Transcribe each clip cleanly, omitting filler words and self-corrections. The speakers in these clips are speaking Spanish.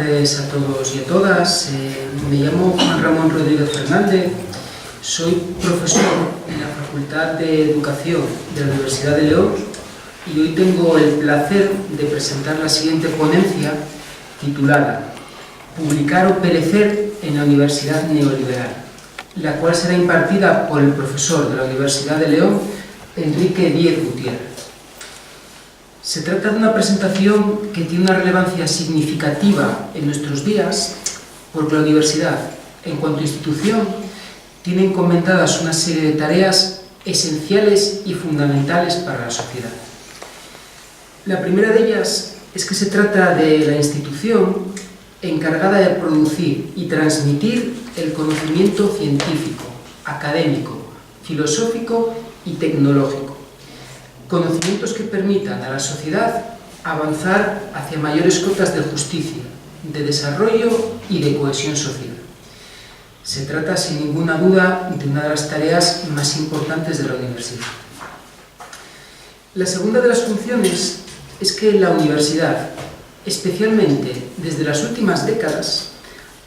tardes a todos y a todas. Me llamo Juan Ramón Rodríguez Fernández, soy profesor en la Facultad de Educación de la Universidad de León y hoy tengo el placer de presentar la siguiente ponencia titulada Publicar o perecer en la Universidad Neoliberal, la cual será impartida por el profesor de la Universidad de León, Enrique Díez Gutiérrez. Se trata de una presentación que tiene una relevancia significativa en nuestros días porque la universidad, en cuanto a institución, tiene encomendadas una serie de tareas esenciales y fundamentales para la sociedad. La primera de ellas es que se trata de la institución encargada de producir y transmitir el conocimiento científico, académico, filosófico y tecnológico. Conocimientos que permitan a la sociedad avanzar hacia mayores cotas de justicia, de desarrollo y de cohesión social. Se trata, sin ninguna duda, de una de las tareas más importantes de la universidad. La segunda de las funciones es que la universidad, especialmente desde las últimas décadas,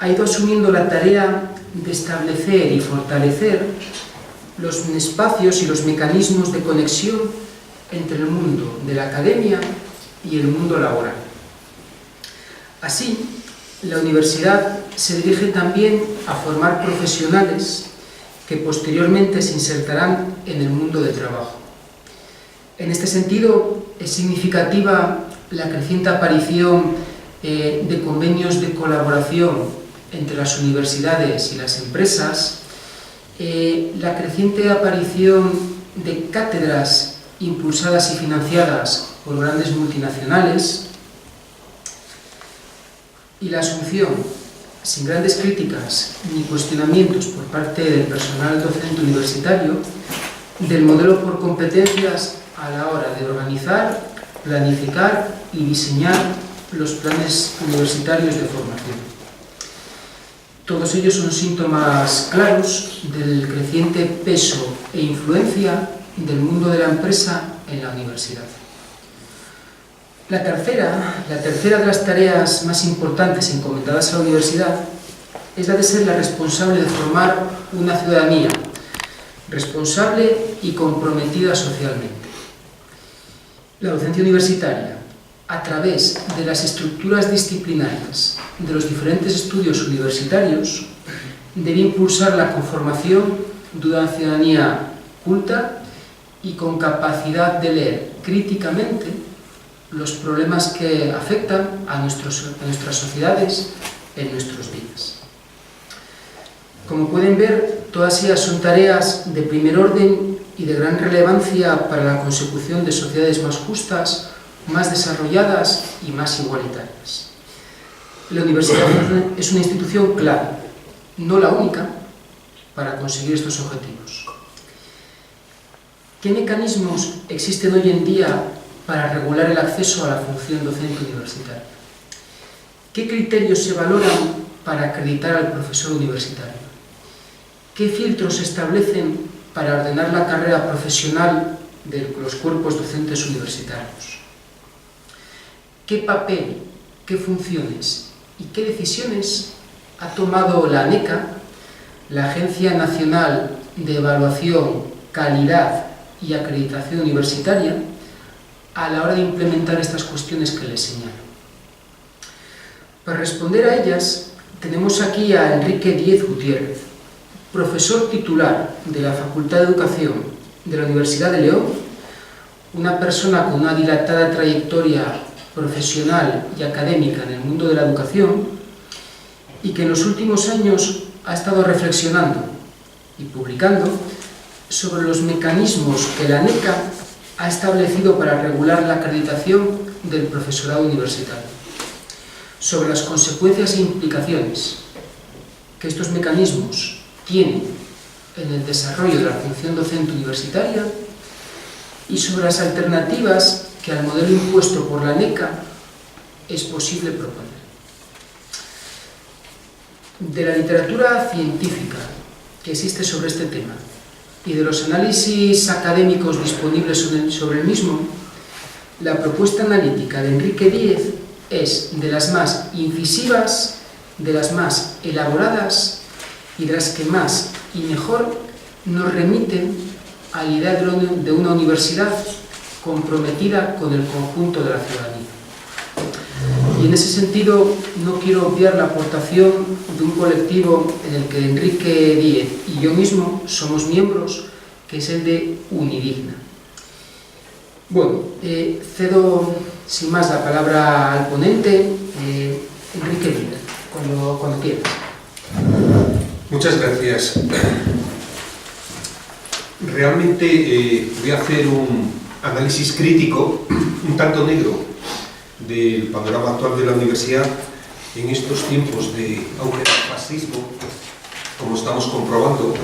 ha ido asumiendo la tarea de establecer y fortalecer los espacios y los mecanismos de conexión entre el mundo de la academia y el mundo laboral. Así, la universidad se dirige también a formar profesionales que posteriormente se insertarán en el mundo del trabajo. En este sentido, es significativa la creciente aparición de convenios de colaboración entre las universidades y las empresas, la creciente aparición de cátedras impulsadas y financiadas por grandes multinacionales y la asunción, sin grandes críticas ni cuestionamientos por parte del personal docente universitario, del modelo por competencias a la hora de organizar, planificar y diseñar los planes universitarios de formación. Todos ellos son síntomas claros del creciente peso e influencia del mundo de la empresa en la universidad. La tercera de las tareas más importantes encomendadas a la universidad es la de ser la responsable de formar una ciudadanía responsable y comprometida socialmente. La docencia universitaria, a través de las estructuras disciplinarias de los diferentes estudios universitarios, debe impulsar la conformación de una ciudadanía culta y con capacidad de leer críticamente los problemas que afectan a nuestras sociedades en nuestros días. Como pueden ver, todas ellas son tareas de primer orden y de gran relevancia para la consecución de sociedades más justas, más desarrolladas y más igualitarias. La universidad es una institución clave, no la única, para conseguir estos objetivos. ¿Qué mecanismos existen hoy en día para regular el acceso a la función docente universitaria? ¿Qué criterios se valoran para acreditar al profesor universitario? ¿Qué filtros se establecen para ordenar la carrera profesional de los cuerpos docentes universitarios? ¿Qué papel, qué funciones y qué decisiones ha tomado la ANECA, la Agencia Nacional de Evaluación, Calidad y Acreditación Universitaria, a la hora de implementar estas cuestiones que les señalo? Para responder a ellas, tenemos aquí a Enrique Díez Gutiérrez, profesor titular de la Facultad de Educación de la Universidad de León, una persona con una dilatada trayectoria profesional y académica en el mundo de la educación y que en los últimos años ha estado reflexionando y publicando sobre los mecanismos que la ANECA ha establecido para regular la acreditación del profesorado universitario, sobre las consecuencias e implicaciones que estos mecanismos tienen en el desarrollo de la función docente universitaria y sobre las alternativas que al modelo impuesto por la ANECA es posible proponer. De la literatura científica que existe sobre este tema y de los análisis académicos disponibles sobre el mismo, la propuesta analítica de Enrique Díez es de las más incisivas, de las más elaboradas y de las que más y mejor nos remiten a la idea de una universidad comprometida con el conjunto de la ciudadanía. Y en ese sentido no quiero obviar la aportación de un colectivo en el que Enrique Díez y yo mismo somos miembros, que es el de Unidigna. Bueno, cedo sin más la palabra al ponente, Enrique Díez, cuando quieras. Muchas gracias. Realmente voy a hacer un análisis crítico, un tanto negro, del panorama actual de la universidad en estos tiempos de auge del fascismo, como estamos comprobando,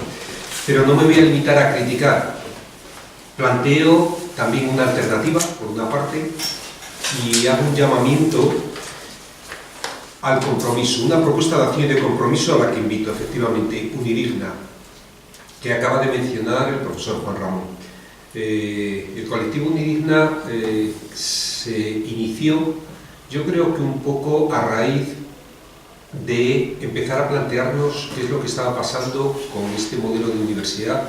pero no me voy a limitar a criticar. Planteo también una alternativa, por una parte, y hago un llamamiento al compromiso, una propuesta de acción y de compromiso a la que invito, efectivamente, Unidigna, que acaba de mencionar el profesor Juan Ramón. El colectivo Unidigna se inició, yo creo que un poco a raíz de empezar a plantearnos qué es lo que estaba pasando con este modelo de universidad,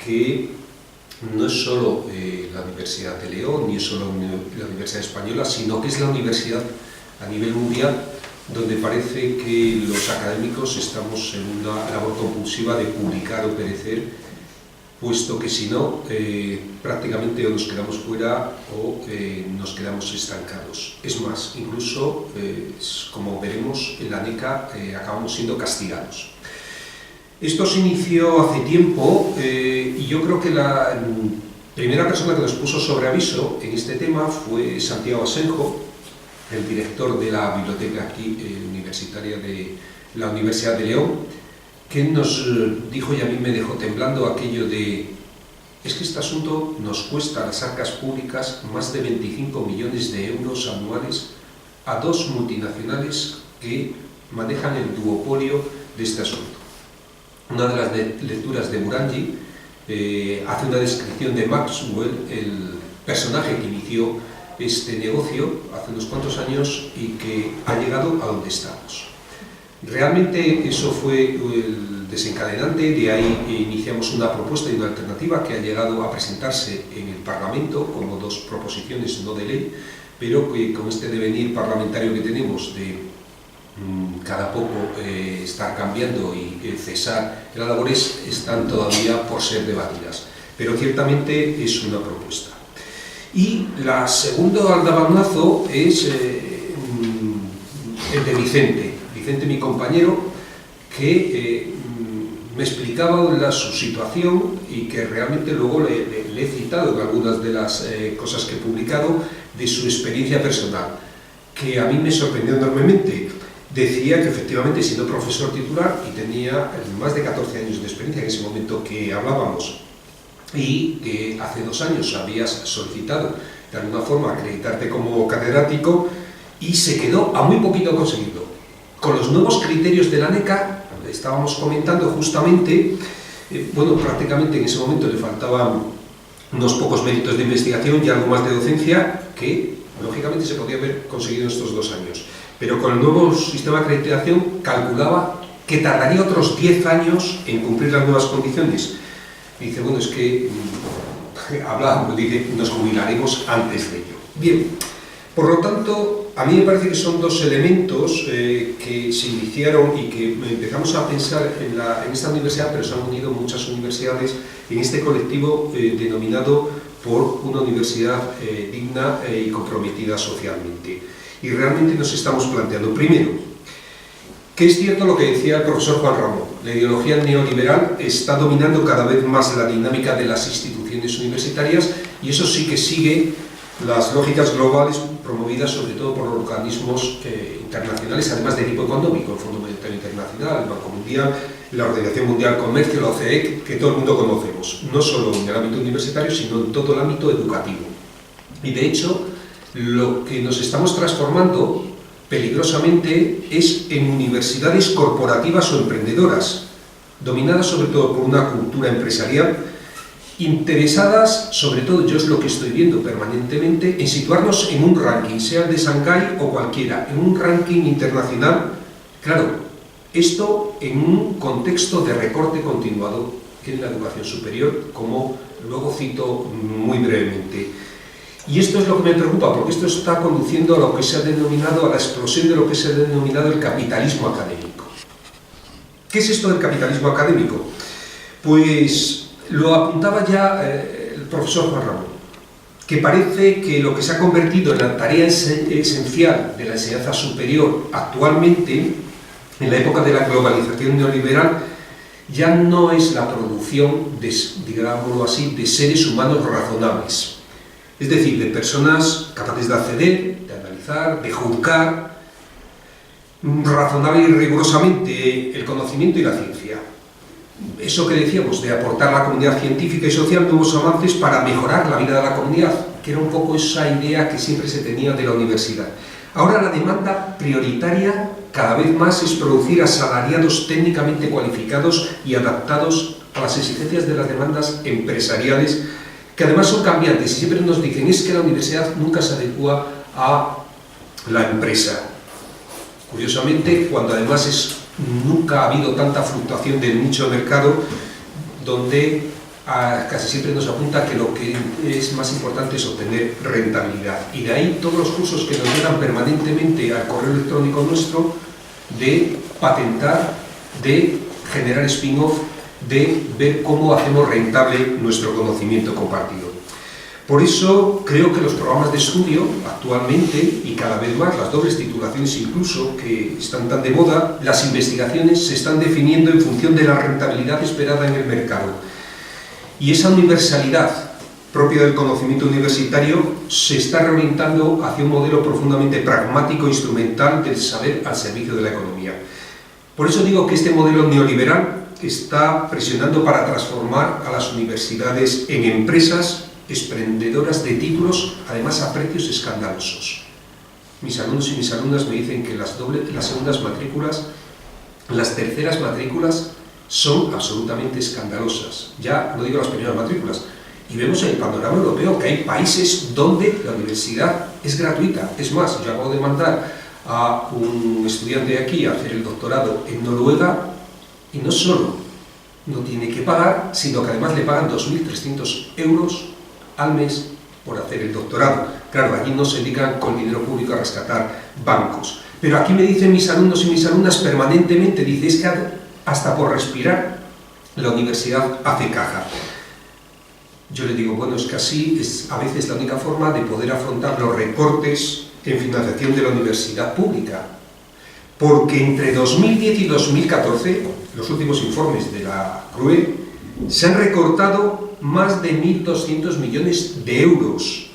que no es solo la Universidad de León, ni es solo la Universidad Española, sino que es la universidad a nivel mundial, donde parece que los académicos estamos en una labor compulsiva de publicar o perecer, puesto que si no, prácticamente o nos quedamos fuera o nos quedamos estancados. Es más, incluso, como veremos, en la NECA acabamos siendo castigados. Esto se inició hace tiempo y yo creo que la primera persona que nos puso sobre aviso en este tema fue Santiago Asenjo, el director de la biblioteca aquí universitaria de la Universidad de León, que nos dijo, y a mí me dejó temblando, aquello de: es que este asunto nos cuesta a las arcas públicas más de 25 millones de euros anuales a dos multinacionales que manejan el duopolio de este asunto. Una de las lecturas de Murangi hace una descripción de Maxwell, el personaje que inició este negocio hace unos cuantos años y que ha llegado a donde estamos. Realmente eso fue el desencadenante, de ahí iniciamos una propuesta y una alternativa que ha llegado a presentarse en el Parlamento como dos proposiciones no de ley, pero que con este devenir parlamentario que tenemos de cada poco estar cambiando y cesar las labores, están todavía por ser debatidas, pero ciertamente es una propuesta. Y la segundo aldabanazo es el de Vicente, mi compañero, que me explicaba su situación y que realmente luego le he citado en algunas de las cosas que he publicado de su experiencia personal, que a mí me sorprendió enormemente. Decía que efectivamente, siendo profesor titular y tenía más de 14 años de experiencia en ese momento que hablábamos, y que hace 2 años habías solicitado de alguna forma acreditarte como catedrático y se quedó a muy poquito conseguido. Con los nuevos criterios de la NECA, estábamos comentando justamente, bueno, prácticamente en ese momento le faltaban unos pocos méritos de investigación y algo más de docencia que, lógicamente, se podía haber conseguido en estos 2 años. Pero con el nuevo sistema de acreditación calculaba que tardaría otros 10 años en cumplir las nuevas condiciones. Y dice, bueno, es que hablábamos, dice, nos jubilaremos antes de ello. Bien, por lo tanto, a mí me parece que son 2 elementos que se iniciaron y que empezamos a pensar en esta universidad, pero se han unido muchas universidades en este colectivo denominado por una universidad digna y comprometida socialmente. Y realmente nos estamos planteando, primero, que es cierto lo que decía el profesor Juan Ramón, la ideología neoliberal está dominando cada vez más la dinámica de las instituciones universitarias y eso sí que sigue las lógicas globales promovidas sobre todo por organismos internacionales, además de tipo económico, el Fondo Monetario Internacional, el Banco Mundial, la Organización Mundial del Comercio, la OCDE, que todo el mundo conocemos, no solo en el ámbito universitario, sino en todo el ámbito educativo. Y de hecho, lo que nos estamos transformando peligrosamente es en universidades corporativas o emprendedoras, dominadas sobre todo por una cultura empresarial interesadas, sobre todo yo es lo que estoy viendo permanentemente, en situarnos en un ranking, sea el de Shanghái o cualquiera, en un ranking internacional, claro, esto en un contexto de recorte continuado en la educación superior, como luego cito muy brevemente. Y esto es lo que me preocupa, porque esto está conduciendo a lo que se ha denominado, a la explosión de lo que se ha denominado el capitalismo académico. ¿Qué es esto del capitalismo académico? Pues lo apuntaba ya el profesor Juan Ramón, que parece que lo que se ha convertido en la tarea esencial de la enseñanza superior actualmente, en la época de la globalización neoliberal, ya no es la producción, digámoslo así, de seres humanos razonables. Es decir, de personas capaces de acceder, de analizar, de juzgar razonable y rigurosamente el conocimiento y la ciencia. Eso que decíamos, de aportar a la comunidad científica y social nuevos avances para mejorar la vida de la comunidad, que era un poco esa idea que siempre se tenía de la universidad. Ahora la demanda prioritaria cada vez más es producir asalariados técnicamente cualificados y adaptados a las exigencias de las demandas empresariales, que además son cambiantes y siempre nos dicen es que la universidad nunca se adecua a la empresa. Curiosamente, cuando además nunca ha habido tanta fluctuación del nicho de mercado, donde casi siempre nos apunta que lo que es más importante es obtener rentabilidad. Y de ahí todos los cursos que nos llegan permanentemente al correo electrónico nuestro de patentar, de generar spin-off, de ver cómo hacemos rentable nuestro conocimiento compartido. Por eso creo que los programas de estudio actualmente, y cada vez más las dobles titulaciones incluso, que están tan de moda, las investigaciones se están definiendo en función de la rentabilidad esperada en el mercado. Y esa universalidad propia del conocimiento universitario se está reorientando hacia un modelo profundamente pragmático e instrumental del saber al servicio de la economía. Por eso digo que este modelo neoliberal está presionando para transformar a las universidades en empresas expendedoras de títulos, además a precios escandalosos. Mis alumnos y mis alumnas me dicen que las segundas matrículas, las terceras matrículas son absolutamente escandalosas. Ya no digo las primeras matrículas. Y vemos en el panorama europeo que hay países donde la universidad es gratuita. Es más, yo acabo de mandar a un estudiante de aquí a hacer el doctorado en Noruega, y no solo no tiene que pagar, sino que además le pagan 2.300 euros al mes por hacer el doctorado. Claro, allí no se dedican con dinero público a rescatar bancos. Pero aquí me dicen mis alumnos y mis alumnas permanentemente, dice, es que hasta por respirar la universidad hace caja. Yo le digo, bueno, es que así es a veces la única forma de poder afrontar los recortes en financiación de la universidad pública. Porque entre 2010 y 2014, los últimos informes de la CRUE, se han recortado más de 1.200 millones de euros.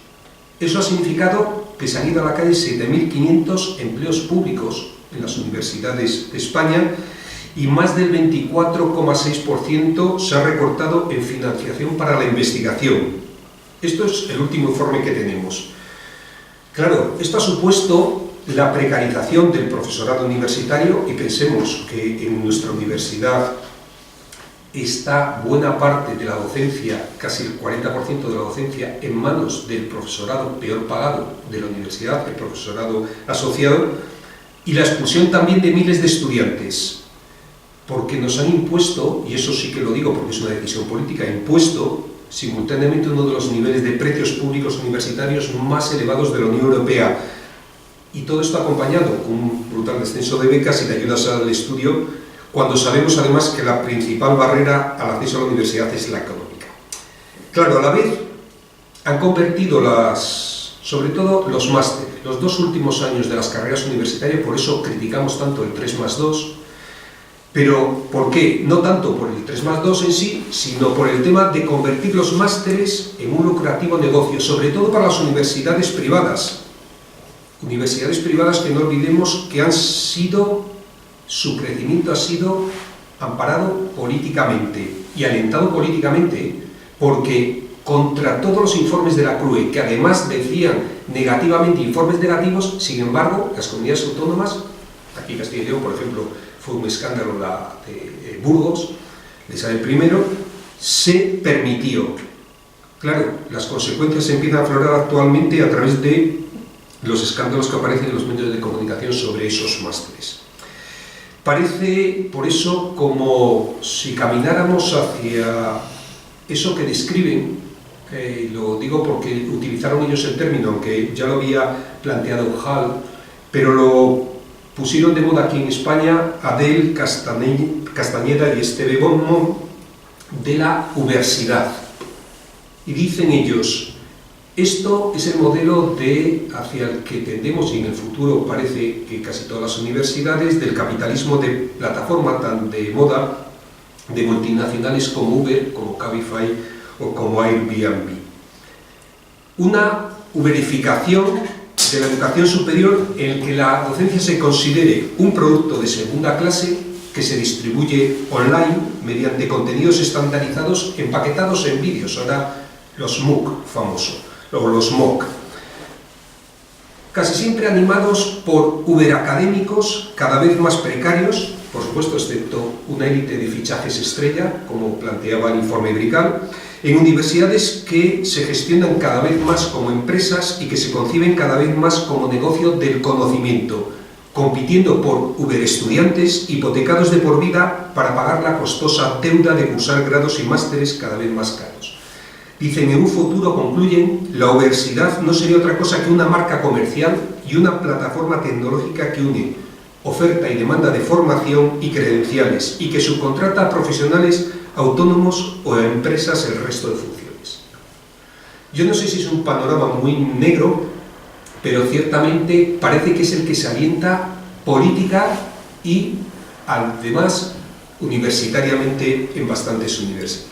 Eso ha significado que se han ido a la calle 7.500 empleos públicos en las universidades de España y más del 24,6% se ha recortado en financiación para la investigación. Esto es el último informe que tenemos. Claro, esto ha supuesto la precarización del profesorado universitario, y pensemos que en nuestra universidad está buena parte de la docencia, casi el 40% de la docencia, en manos del profesorado peor pagado de la universidad, el profesorado asociado, y la expulsión también de miles de estudiantes, porque nos han impuesto, y eso sí que lo digo porque es una decisión política, impuesto simultáneamente uno de los niveles de precios públicos universitarios más elevados de la Unión Europea. Y todo esto acompañado con un brutal descenso de becas y de ayudas al estudio, cuando sabemos además que la principal barrera al acceso a la universidad es la económica. Claro, a la vez han convertido sobre todo los másteres, los 2 últimos años de las carreras universitarias, por eso criticamos tanto el 3+2, pero ¿por qué? No tanto por el 3+2 en sí, sino por el tema de convertir los másteres en un lucrativo negocio, sobre todo para las universidades privadas. Universidades privadas que no olvidemos que su crecimiento ha sido amparado políticamente y alentado políticamente, porque contra todos los informes de la CRUE, que además decían negativamente informes negativos, sin embargo, las comunidades autónomas, aquí en Castilla y León, por ejemplo, fue un escándalo la de Burgos, de Isabel I, se permitió Claro, las consecuencias empiezan a aflorar actualmente a través de los escándalos que aparecen en los medios de comunicación sobre esos másteres. Parece, por eso, como si camináramos hacia eso que describen, lo digo porque utilizaron ellos el término, aunque ya lo había planteado Hall, pero lo pusieron de moda aquí en España Adel Castañeda y Esteve Bonmont, de la ubersidad. Y dicen ellos, esto es el modelo hacia el que tendemos, y en el futuro parece que casi todas las universidades, del capitalismo de plataforma tan de moda, de multinacionales como Uber, como Cabify o como Airbnb. Una uberificación de la educación superior en el que la docencia se considere un producto de segunda clase que se distribuye online mediante contenidos estandarizados empaquetados en vídeos, ahora los MOOC famosos, o los MOOC, casi siempre animados por uberacadémicos cada vez más precarios, por supuesto, excepto una élite de fichajes estrella, como planteaba el informe Brical, en universidades que se gestionan cada vez más como empresas y que se conciben cada vez más como negocio del conocimiento, compitiendo por uberestudiantes hipotecados de por vida para pagar la costosa deuda de cursar grados y másteres cada vez más caros. Dicen, en un futuro, concluyen, la universidad no sería otra cosa que una marca comercial y una plataforma tecnológica que une oferta y demanda de formación y credenciales y que subcontrata a profesionales autónomos o a empresas el resto de funciones. Yo no sé si es un panorama muy negro, pero ciertamente parece que es el que se alienta política y, además, universitariamente en bastantes universidades.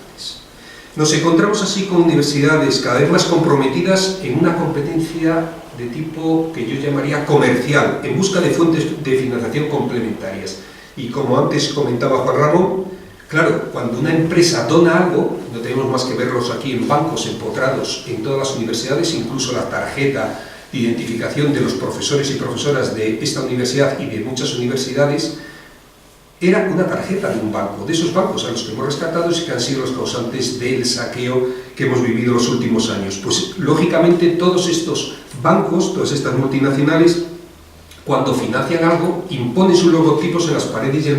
Nos encontramos así con universidades cada vez más comprometidas en una competencia de tipo que yo llamaría comercial, en busca de fuentes de financiación complementarias. Y como antes comentaba Juan Ramón, claro, cuando una empresa dona algo, no tenemos más que verlos aquí en bancos empotrados en todas las universidades, incluso la tarjeta de identificación de los profesores y profesoras de esta universidad y de muchas universidades, era una tarjeta de un banco, de esos bancos a los que hemos rescatado y que han sido los causantes del saqueo que hemos vivido los últimos años. Pues lógicamente todos estos bancos, todas estas multinacionales, cuando financian algo, imponen sus logotipos en las paredes y en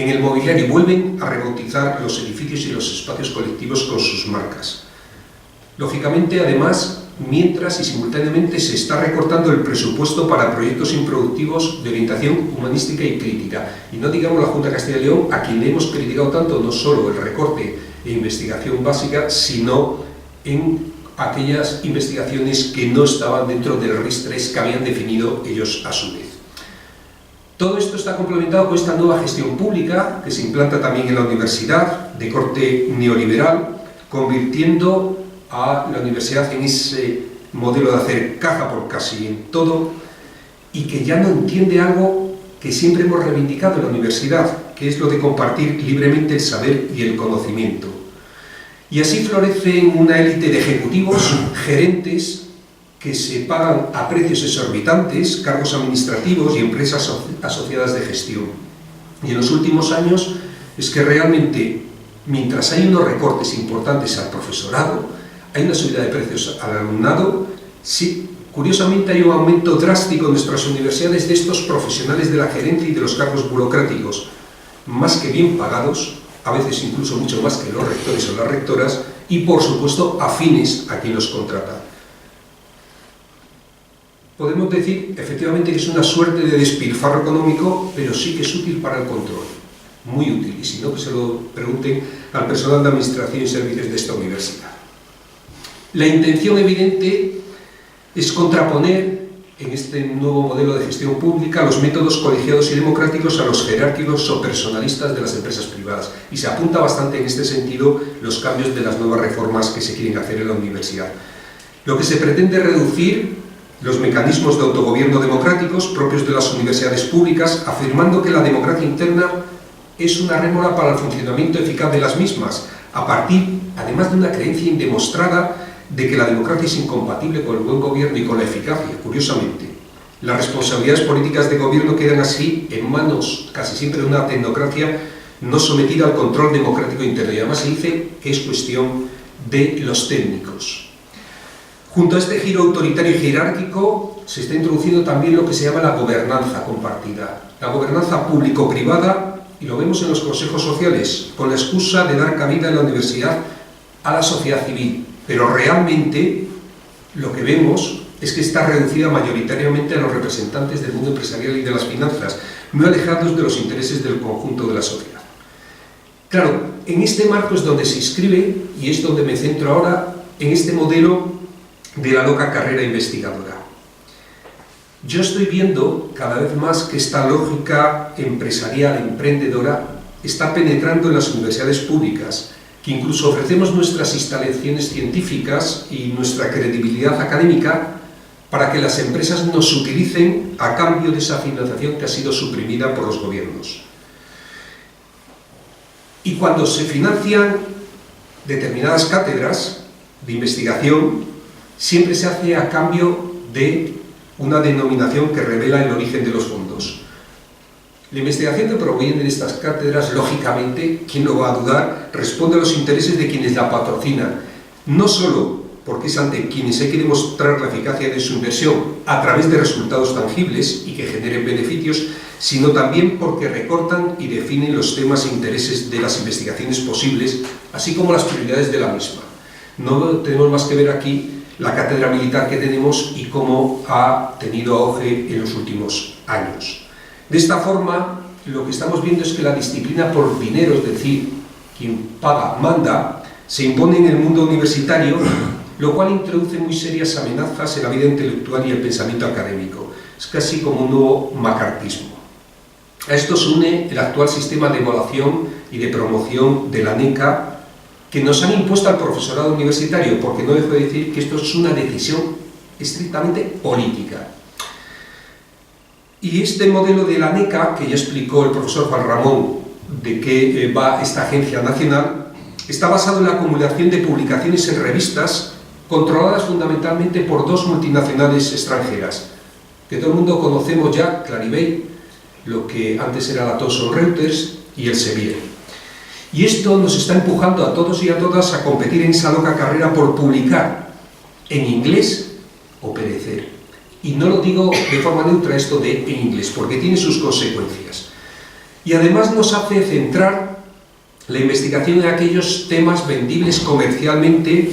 el mobiliario y vuelven a rebautizar los edificios y los espacios colectivos con sus marcas. Lógicamente, además, mientras y simultáneamente se está recortando el presupuesto para proyectos improductivos de orientación humanística y crítica. Y no digamos la Junta de Castilla y León, a quien le hemos criticado tanto no solo el recorte e investigación básica, sino en aquellas investigaciones que no estaban dentro del RIS-3 que habían definido ellos a su vez. Todo esto está complementado con esta nueva gestión pública que se implanta también en la universidad, de corte neoliberal, convirtiendo a la universidad en ese modelo de hacer caja por casi en todo y que ya no entiende algo que siempre hemos reivindicado en la universidad, que es lo de compartir libremente el saber y el conocimiento. Y así florece una élite de ejecutivos, gerentes, que se pagan a precios exorbitantes, cargos administrativos y empresas asociadas de gestión. Y en los últimos años es que realmente, mientras hay unos recortes importantes al profesorado, hay una subida de precios al alumnado, sí, curiosamente hay un aumento drástico en nuestras universidades de estos profesionales de la gerencia y de los cargos burocráticos, más que bien pagados, a veces incluso mucho más que los rectores o las rectoras, y por supuesto afines a quien los contrata. Podemos decir efectivamente que es una suerte de despilfarro económico, pero sí que es útil para el control, muy útil, y si no, que se lo pregunten al personal de administración y servicios de esta universidad. La intención evidente es contraponer en este nuevo modelo de gestión pública los métodos colegiados y democráticos a los jerárquicos o personalistas de las empresas privadas, y se apunta bastante en este sentido los cambios de las nuevas reformas que se quieren hacer en la universidad. Lo que se pretende es reducir los mecanismos de autogobierno democráticos propios de las universidades públicas, afirmando que la democracia interna es una rémora para el funcionamiento eficaz de las mismas, a partir, además, de una creencia indemostrada de que la democracia es incompatible con el buen gobierno y con la eficacia. Curiosamente, las responsabilidades políticas de gobierno quedan así en manos casi siempre de una tecnocracia no sometida al control democrático interno, y además se dice que es cuestión de los técnicos. Junto a este giro autoritario y jerárquico se está introduciendo también lo que se llama la gobernanza compartida, la gobernanza público-privada, y lo vemos en los consejos sociales, con la excusa de dar cabida en la universidad a la sociedad civil, pero realmente lo que vemos es que está reducida mayoritariamente a los representantes del mundo empresarial y de las finanzas, muy alejados de los intereses del conjunto de la sociedad. Claro, en este marco es donde se inscribe, y es donde me centro ahora, en este modelo de la loca carrera investigadora. Yo estoy viendo cada vez más que esta lógica empresarial, emprendedora, está penetrando en las universidades públicas, que incluso ofrecemos nuestras instalaciones científicas y nuestra credibilidad académica para que las empresas nos utilicen a cambio de esa financiación que ha sido suprimida por los gobiernos. Y cuando se financian determinadas cátedras de investigación, siempre se hace a cambio de una denominación que revela el origen de los fondos. La investigación que proviene de estas cátedras, lógicamente, ¿quién lo va a dudar?, responde a los intereses de quienes la patrocinan, no solo porque es ante quienes hay que demostrar la eficacia de su inversión a través de resultados tangibles y que generen beneficios, sino también porque recortan y definen los temas e intereses de las investigaciones posibles, así como las prioridades de la misma. No tenemos más que ver aquí la cátedra militar que tenemos y cómo ha tenido auge en los últimos años. De esta forma, lo que estamos viendo es que la disciplina por dinero, es decir, quien paga manda, se impone en el mundo universitario, lo cual introduce muy serias amenazas en la vida intelectual y el pensamiento académico. Es casi como un nuevo macartismo. A esto se une el actual sistema de evaluación y de promoción de la NECA, que nos han impuesto al profesorado universitario, porque no dejo de decir que esto es una decisión estrictamente política. Y este modelo de la NECA, que ya explicó el profesor Juan Ramón de qué va esta agencia nacional, está basado en la acumulación de publicaciones en revistas controladas fundamentalmente por dos multinacionales extranjeras, que todo el mundo conocemos ya, Clarivate, lo que antes era la Thomson Reuters, y Elsevier. Y esto nos está empujando a todos y a todas a competir en esa loca carrera por publicar en inglés o perecer. Y no lo digo de forma neutra esto de en inglés, porque tiene sus consecuencias. Y además nos hace centrar la investigación en aquellos temas vendibles comercialmente,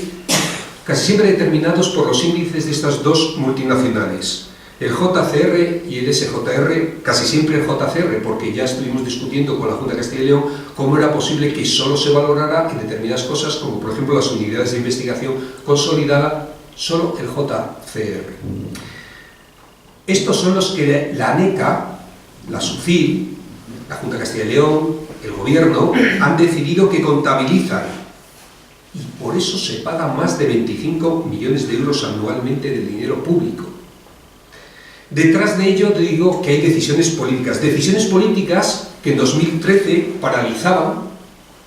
casi siempre determinados por los índices de estas dos multinacionales, el JCR y el SJR, casi siempre el JCR, porque ya estuvimos discutiendo con la Junta de Castilla y León cómo era posible que solo se valorara en determinadas cosas, como por ejemplo las unidades de investigación consolidada, solo el JCR. Estos son los que la NECA, la SUCIL, la Junta de Castilla y León, el Gobierno, han decidido que contabilizan, y por eso se pagan más de 25 millones de euros anualmente de dinero público. Detrás de ello digo que hay decisiones políticas que en 2013 paralizaban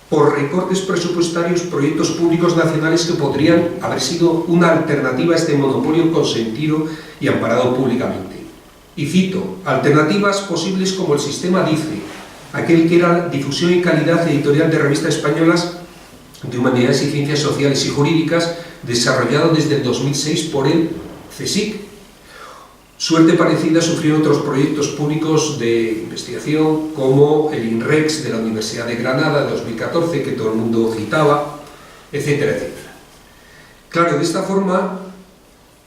por recortes presupuestarios proyectos públicos nacionales que podrían haber sido una alternativa a este monopolio consentido y amparado públicamente. Y cito, alternativas posibles como el sistema DICE, aquel que era difusión y calidad editorial de revistas españolas de humanidades y ciencias sociales y jurídicas, desarrollado desde el 2006 por el CSIC. Suerte parecida sufrieron otros proyectos públicos de investigación, como el INREX de la Universidad de Granada de 2014, que todo el mundo citaba, etcétera, etcétera. Claro, de esta forma,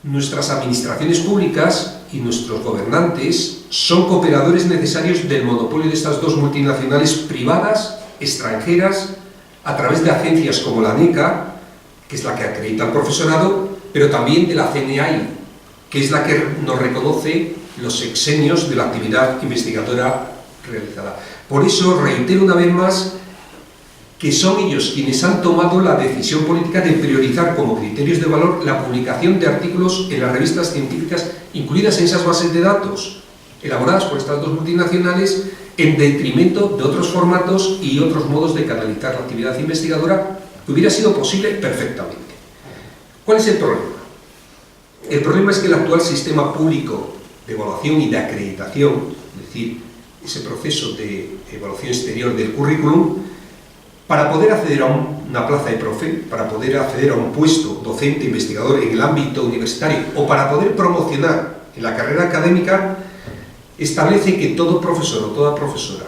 nuestras administraciones públicas y nuestros gobernantes son cooperadores necesarios del monopolio de estas dos multinacionales privadas, extranjeras, a través de agencias como la NECA, que es la que acredita al profesorado, pero también de la CNAI, que es la que nos reconoce los sexenios de la actividad investigadora realizada. Por eso reitero una vez más que son ellos quienes han tomado la decisión política de priorizar como criterios de valor la publicación de artículos en las revistas científicas incluidas en esas bases de datos, elaboradas por estas dos multinacionales, en detrimento de otros formatos y otros modos de canalizar la actividad investigadora que hubiera sido posible perfectamente. ¿Cuál es el problema? El problema es que el actual sistema público de evaluación y de acreditación, es decir, ese proceso de evaluación exterior del currículum, Para poder acceder a una plaza de profe, para poder acceder a un puesto docente, investigador en el ámbito universitario o para poder promocionar en la carrera académica, establece que todo profesor o toda profesora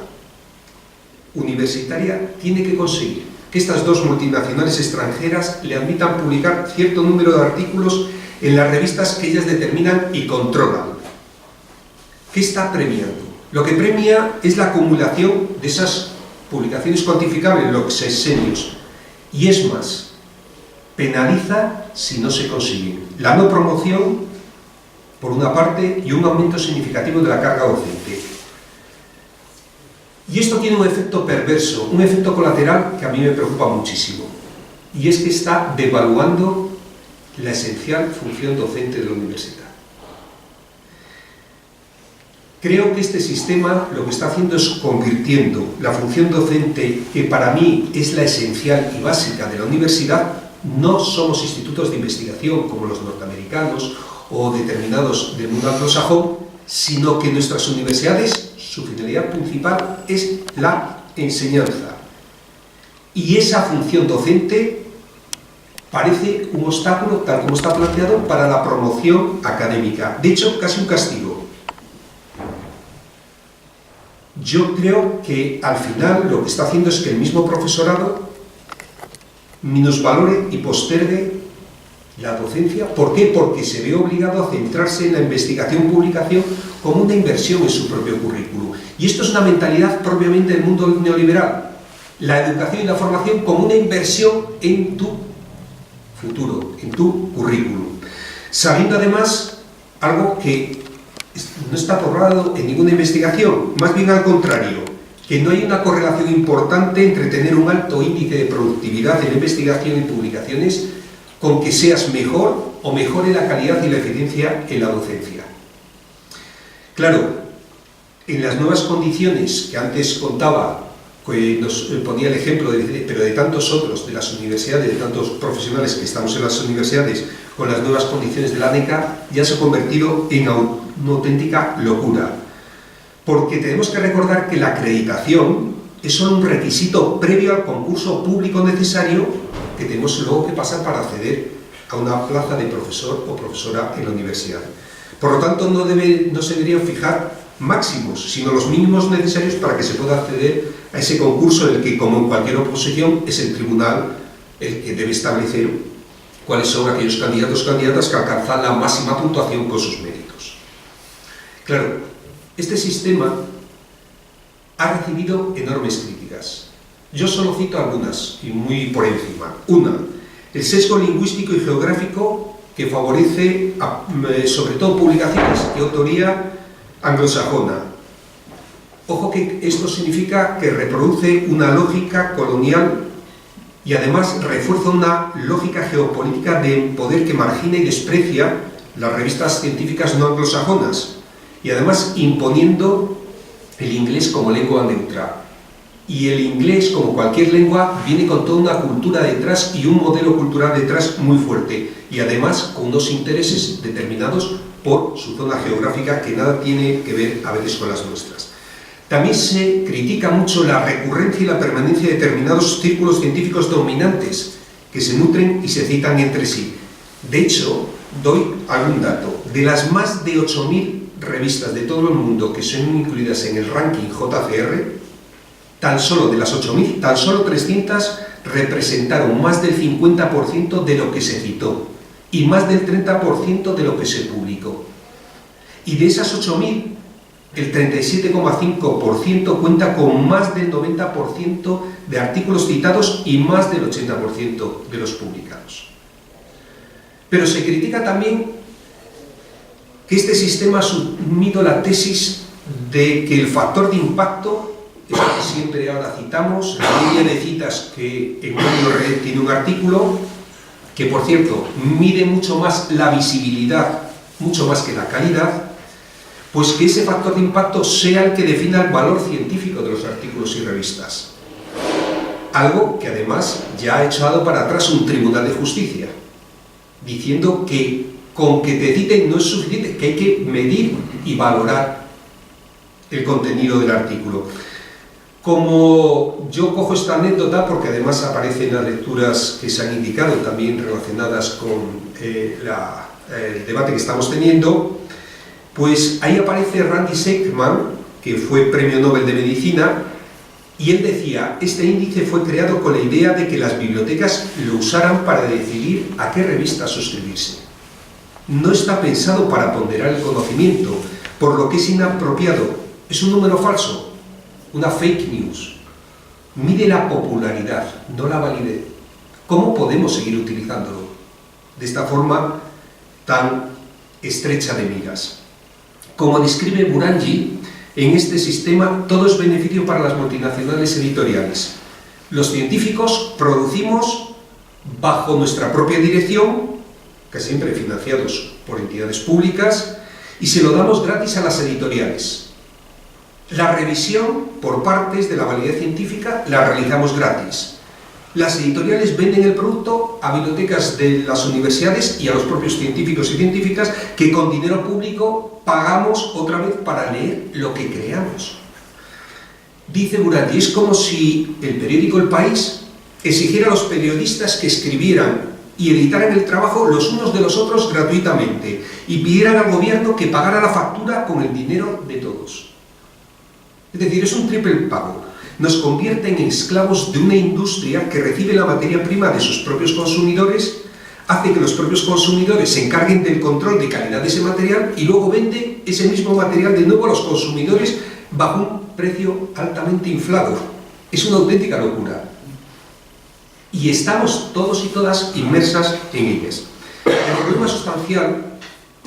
universitaria tiene que conseguir que estas dos multinacionales extranjeras le admitan publicar cierto número de artículos en las revistas que ellas determinan y controlan. ¿Qué está premiando? Lo que premia es la acumulación de esas publicaciones cuantificables, los sexenios, y es más, penaliza si no se consigue la no promoción, por una parte, y un aumento significativo de la carga docente. Y esto tiene un efecto perverso, un efecto colateral que a mí me preocupa muchísimo, y es que está devaluando la esencial función docente de la universidad. Creo que este sistema lo que está haciendo es convirtiendo la función docente, que para mí es la esencial y básica de la universidad. No somos institutos de investigación como los norteamericanos o determinados del mundo anglosajón, sino que nuestras universidades, su finalidad principal es la enseñanza. Y esa función docente parece un obstáculo, tal como está planteado, para la promoción académica. De hecho, casi un castigo. Yo creo que al final lo que está haciendo es que el mismo profesorado minusvalore y postergue la docencia. ¿Por qué? Porque se ve obligado a centrarse en la investigación-publicación como una inversión en su propio currículum. Y esto es una mentalidad propiamente del mundo neoliberal. La educación y la formación como una inversión en tu futuro, en tu currículum. Sabiendo además algo que no está probado en ninguna investigación, más bien al contrario, que no hay una correlación importante entre tener un alto índice de productividad en investigación y publicaciones con que seas mejor o mejore la calidad y la eficiencia en la docencia. Claro, en las nuevas condiciones que antes contaba, que nos ponía el ejemplo, pero de tantos otros, de las universidades, de tantos profesionales que estamos en las universidades, con las nuevas condiciones de la ANECA, ya se ha convertido en una auténtica locura. Porque tenemos que recordar que la acreditación es solo un requisito previo al concurso público necesario que tenemos luego que pasar para acceder a una plaza de profesor o profesora en la universidad. Por lo tanto, no se deberían fijar máximos, sino los mínimos necesarios para que se pueda acceder a ese concurso en el que, como en cualquier oposición, es el tribunal el que debe establecer cuáles son aquellos candidatos o candidatas que alcanzan la máxima puntuación con sus méritos. Claro, este sistema ha recibido enormes críticas. Yo solo cito algunas, y muy por encima. Una, el sesgo lingüístico y geográfico que favorece, sobre todo, publicaciones de autoría anglosajona. Ojo que esto significa que reproduce una lógica colonial y además refuerza una lógica geopolítica de poder que margina y desprecia las revistas científicas no anglosajonas y además imponiendo el inglés como lengua neutra. Y el inglés, como cualquier lengua, viene con toda una cultura detrás y un modelo cultural detrás muy fuerte y además con unos intereses determinados por su zona geográfica que nada tiene que ver a veces con las nuestras. También se critica mucho la recurrencia y la permanencia de determinados círculos científicos dominantes que se nutren y se citan entre sí. De hecho, doy algún dato. De las más de 8.000 revistas de todo el mundo que son incluidas en el ranking JCR, tan solo de las 8.000, tan solo 300 representaron más del 50% de lo que se citó y más del 30% de lo que se publicó. Y de esas 8.000, el 37,5% cuenta con más del 90% de artículos citados y más del 80% de los publicados. Pero se critica también que este sistema ha asumido la tesis de que el factor de impacto, eso que siempre ahora citamos, la línea de citas que en Medio Red tiene un artículo, que por cierto mide mucho más la visibilidad, mucho más que la calidad, pues que ese factor de impacto sea el que defina el valor científico de los artículos y revistas. Algo que además ya ha echado para atrás un tribunal de justicia, diciendo que con que te citen no es suficiente, que hay que medir y valorar el contenido del artículo. Como yo cojo esta anécdota, porque además aparece en las lecturas que se han indicado, también relacionadas con el debate que estamos teniendo, pues ahí aparece Randy Seckman, que fue Premio Nobel de Medicina, y él decía, este índice fue creado con la idea de que las bibliotecas lo usaran para decidir a qué revista suscribirse. No está pensado para ponderar el conocimiento, por lo que es inapropiado, es un número falso, una fake news. Mide la popularidad, no la validez. ¿Cómo podemos seguir utilizándolo de esta forma tan estrecha de miras? Como describe Burangi, en este sistema todo es beneficio para las multinacionales editoriales. Los científicos producimos bajo nuestra propia dirección, que siempre financiados por entidades públicas, y se lo damos gratis a las editoriales. La revisión por partes de la validez científica la realizamos gratis. Las editoriales venden el producto a bibliotecas de las universidades y a los propios científicos y científicas que con dinero público pagamos otra vez para leer lo que creamos. Dice Burangi, es como si el periódico El País exigiera a los periodistas que escribieran y editaran el trabajo los unos de los otros gratuitamente y pidieran al gobierno que pagara la factura con el dinero de todos. Es decir, es un triple pago. Nos convierten en esclavos de una industria que recibe la materia prima de sus propios consumidores, hace que los propios consumidores se encarguen del control de calidad de ese material y luego vende ese mismo material de nuevo a los consumidores bajo un precio altamente inflado. Es una auténtica locura. Y estamos todos y todas inmersas en ellas. El problema sustancial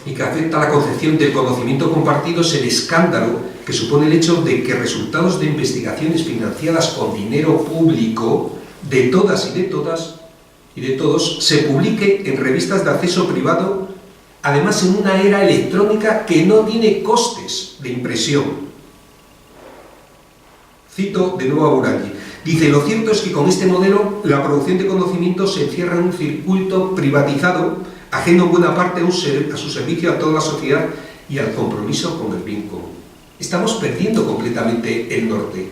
y que afecta a la concepción del conocimiento compartido es el escándalo que supone el hecho de que resultados de investigaciones financiadas con dinero público de todas y de todos se publique en revistas de acceso privado, además en una era electrónica que no tiene costes de impresión. Cito de nuevo a Burangi. Dice, lo cierto es que con este modelo la producción de conocimiento se encierra en un circuito privatizado, ajeno en buena parte a su servicio a toda la sociedad y al compromiso con el bien común. Estamos perdiendo completamente el norte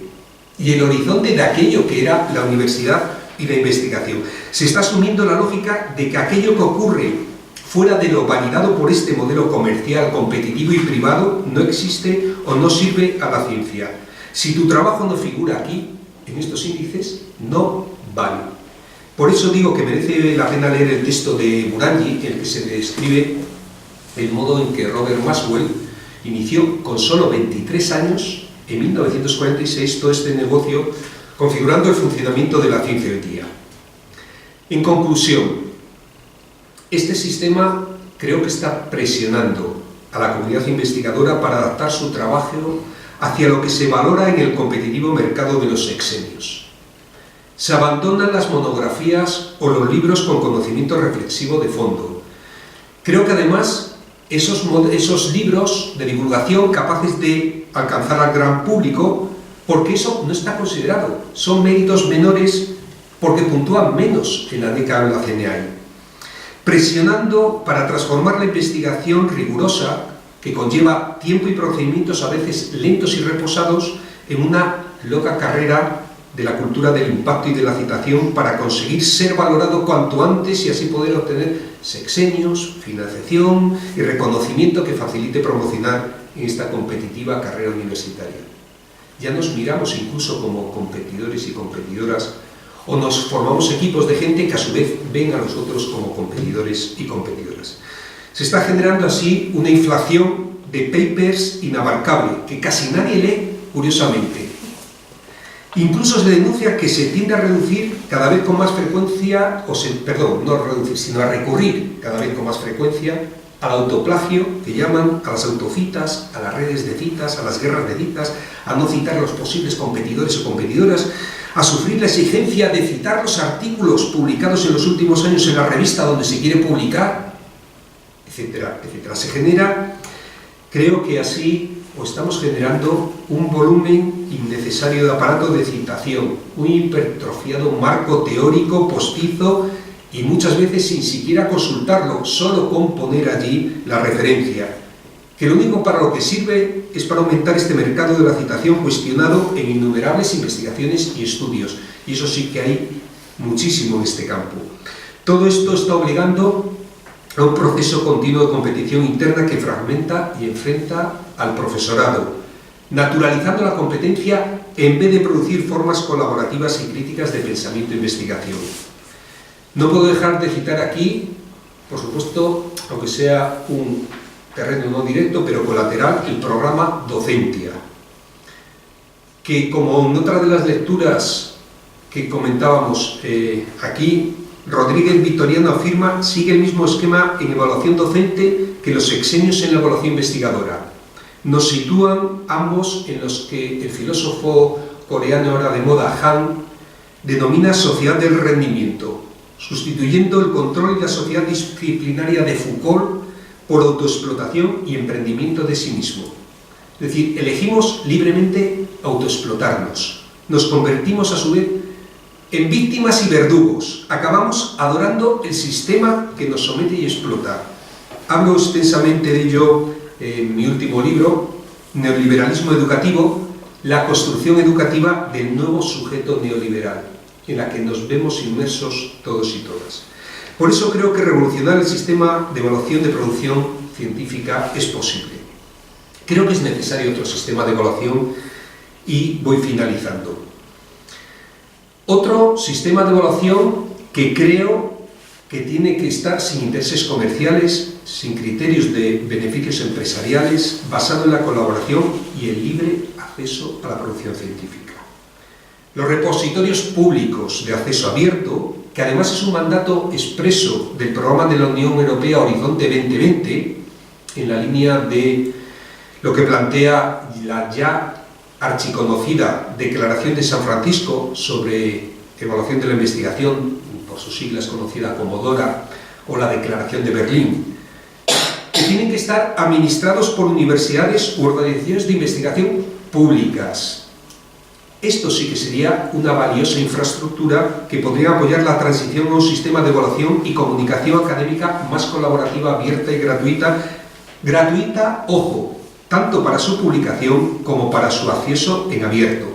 y el horizonte de aquello que era la universidad y la investigación. Se está asumiendo la lógica de que aquello que ocurre fuera de lo validado por este modelo comercial, competitivo y privado no existe o no sirve a la ciencia. Si tu trabajo no figura aquí, en estos índices, no vale. Por eso digo que merece la pena leer el texto de Burangi, en el que se describe el modo en que Robert Maxwell inició con solo 23 años, en 1946, todo este negocio, configurando el funcionamiento de la ciencia hoy día. En conclusión, este sistema creo que está presionando a la comunidad investigadora para adaptar su trabajo hacia lo que se valora en el competitivo mercado de los sexenios. Se abandonan las monografías o los libros con conocimiento reflexivo de fondo. Creo que además esos libros de divulgación capaces de alcanzar al gran público, porque eso no está considerado, son méritos menores porque puntúan menos en la DECA o en la CNAE. Presionando para transformar la investigación rigurosa, que conlleva tiempo y procedimientos a veces lentos y reposados, en una loca carrera de la cultura del impacto y de la citación para conseguir ser valorado cuanto antes y así poder obtener sexenios, financiación y reconocimiento que facilite promocionar en esta competitiva carrera universitaria. Ya nos miramos incluso como competidores y competidoras o nos formamos equipos de gente que a su vez ven a los otros como competidores y competidoras. Se está generando así una inflación de papers inabarcable que casi nadie lee, curiosamente. Incluso se denuncia que se tiende a reducir cada vez con más frecuencia, no reducir, sino a recurrir cada vez con más frecuencia al autoplagio, que llaman, a las autocitas, a las redes de citas, a las guerras de citas, a no citar a los posibles competidores o competidoras, a sufrir la exigencia de citar los artículos publicados en los últimos años en la revista donde se quiere publicar, etcétera, etcétera. Se genera, creo que así, o estamos generando un volumen innecesario de aparato de citación, un hipertrofiado marco teórico postizo y muchas veces sin siquiera consultarlo, solo con poner allí la referencia, que lo único para lo que sirve es para aumentar este mercado de la citación cuestionado en innumerables investigaciones y estudios, y eso sí que hay muchísimo en este campo. Todo esto está obligando a un proceso continuo de competición interna que fragmenta y enfrenta al profesorado, naturalizando la competencia en vez de producir formas colaborativas y críticas de pensamiento e investigación. No puedo dejar de citar aquí, por supuesto, aunque sea un terreno no directo, pero colateral, el programa Docentia, que como en otra de las lecturas que comentábamos aquí, Rodríguez Victoriano afirma sigue el mismo esquema en evaluación docente que los sexenios en la evaluación investigadora. Nos sitúan ambos en los que el filósofo coreano ahora de moda, Han, denomina sociedad del rendimiento, sustituyendo el control y la sociedad disciplinaria de Foucault por autoexplotación y emprendimiento de sí mismo. Es decir, elegimos libremente autoexplotarnos, nos convertimos a su vez en víctimas y verdugos, acabamos adorando el sistema que nos somete y explota. Hablo extensamente de ello en mi último libro, Neoliberalismo Educativo, la construcción educativa del nuevo sujeto neoliberal, en la que nos vemos inmersos todos y todas. Por eso creo que revolucionar el sistema de evaluación de producción científica es posible. Creo que es necesario otro sistema de evaluación y voy finalizando. Otro sistema de evaluación que creo que tiene que estar sin intereses comerciales, sin criterios de beneficios empresariales, basado en la colaboración y el libre acceso a la producción científica. Los repositorios públicos de acceso abierto, que además es un mandato expreso del programa de la Unión Europea Horizonte 2020, en la línea de lo que plantea la ya archiconocida Declaración de San Francisco sobre evaluación de la investigación, por sus siglas conocida como DORA, o la Declaración de Berlín, que tienen que estar administrados por universidades u organizaciones de investigación públicas. Esto sí que sería una valiosa infraestructura que podría apoyar la transición a un sistema de evaluación y comunicación académica más colaborativa, abierta y gratuita. Gratuita, ojo, tanto para su publicación como para su acceso en abierto.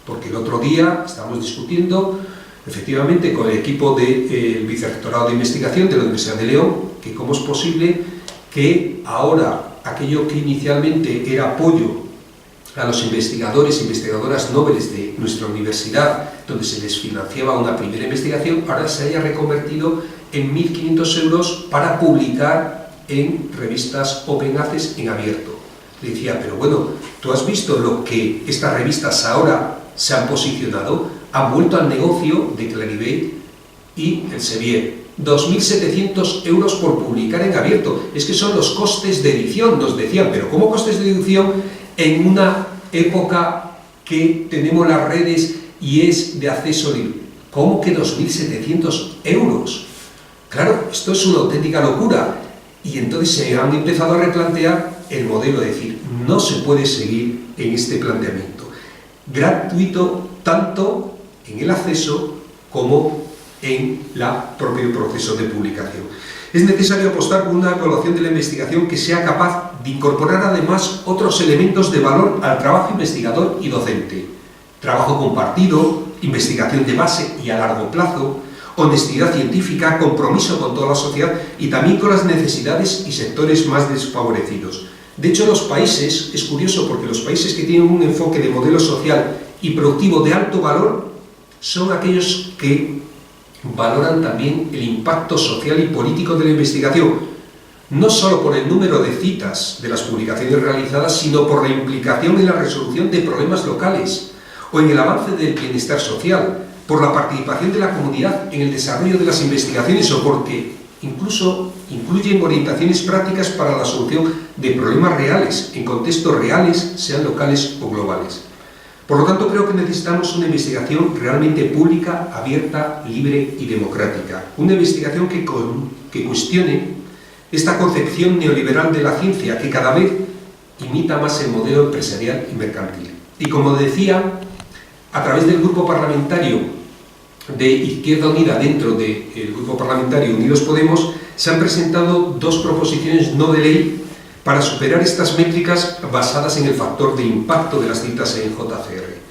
Porque el otro día estábamos discutiendo, efectivamente, con el equipo del Vicerrectorado de Investigación de la Universidad de León, que cómo es posible que ahora aquello que inicialmente era apoyo a los investigadores e investigadoras nobles de nuestra universidad, donde se les financiaba una primera investigación, ahora se haya reconvertido en 1.500 euros para publicar en revistas Open Access en abierto. Le decía, pero bueno, ¿tú has visto lo que estas revistas ahora se han posicionado? Han vuelto al negocio de Clarivate y Elsevier. 2.700 euros por publicar en abierto. Es que son los costes de edición, nos decían, pero ¿cómo costes de edición en una época que tenemos las redes y es de acceso libre? ¿Cómo que 2.700 euros? Claro, esto es una auténtica locura. Y entonces se han empezado a replantear el modelo, de decir, no se puede seguir en este planteamiento. Gratuito tanto en el acceso como en el propio proceso de publicación. Es necesario apostar por una evaluación de la investigación que sea capaz de incorporar además otros elementos de valor al trabajo investigador y docente. Trabajo compartido, investigación de base y a largo plazo, honestidad científica, compromiso con toda la sociedad y también con las necesidades y sectores más desfavorecidos. De hecho, los países, es curioso porque los países que tienen un enfoque de modelo social y productivo de alto valor son aquellos que valoran también el impacto social y político de la investigación, no solo por el número de citas de las publicaciones realizadas, sino por la implicación en la resolución de problemas locales o en el avance del bienestar social, por la participación de la comunidad en el desarrollo de las investigaciones o porque incluso incluyen orientaciones prácticas para la solución de problemas reales, en contextos reales, sean locales o globales. Por lo tanto, creo que necesitamos una investigación realmente pública, abierta, libre y democrática. Una investigación que cuestione esta concepción neoliberal de la ciencia, que cada vez imita más el modelo empresarial y mercantil. Y como decía, a través del grupo parlamentario de Izquierda Unida, dentro del grupo parlamentario Unidos Podemos, se han presentado dos proposiciones no de ley para superar estas métricas basadas en el factor de impacto de las citas en JCR.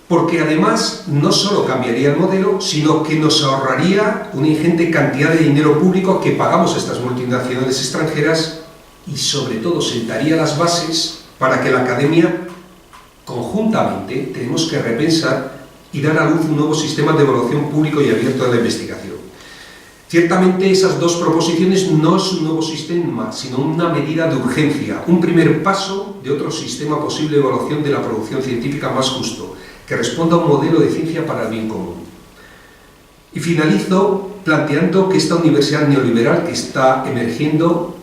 Porque además no solo cambiaría el modelo, sino que nos ahorraría una ingente cantidad de dinero público que pagamos a estas multinacionales extranjeras y sobre todo sentaría las bases para que la academia conjuntamente tenemos que repensar y dar a luz un nuevo sistema de evaluación público y abierto de la investigación. Ciertamente esas dos proposiciones no es un nuevo sistema, sino una medida de urgencia, un primer paso de otro sistema posible de evaluación de la producción científica más justo, que responda a un modelo de ciencia para el bien común. Y finalizo planteando que esta universidad neoliberal que está emergiendo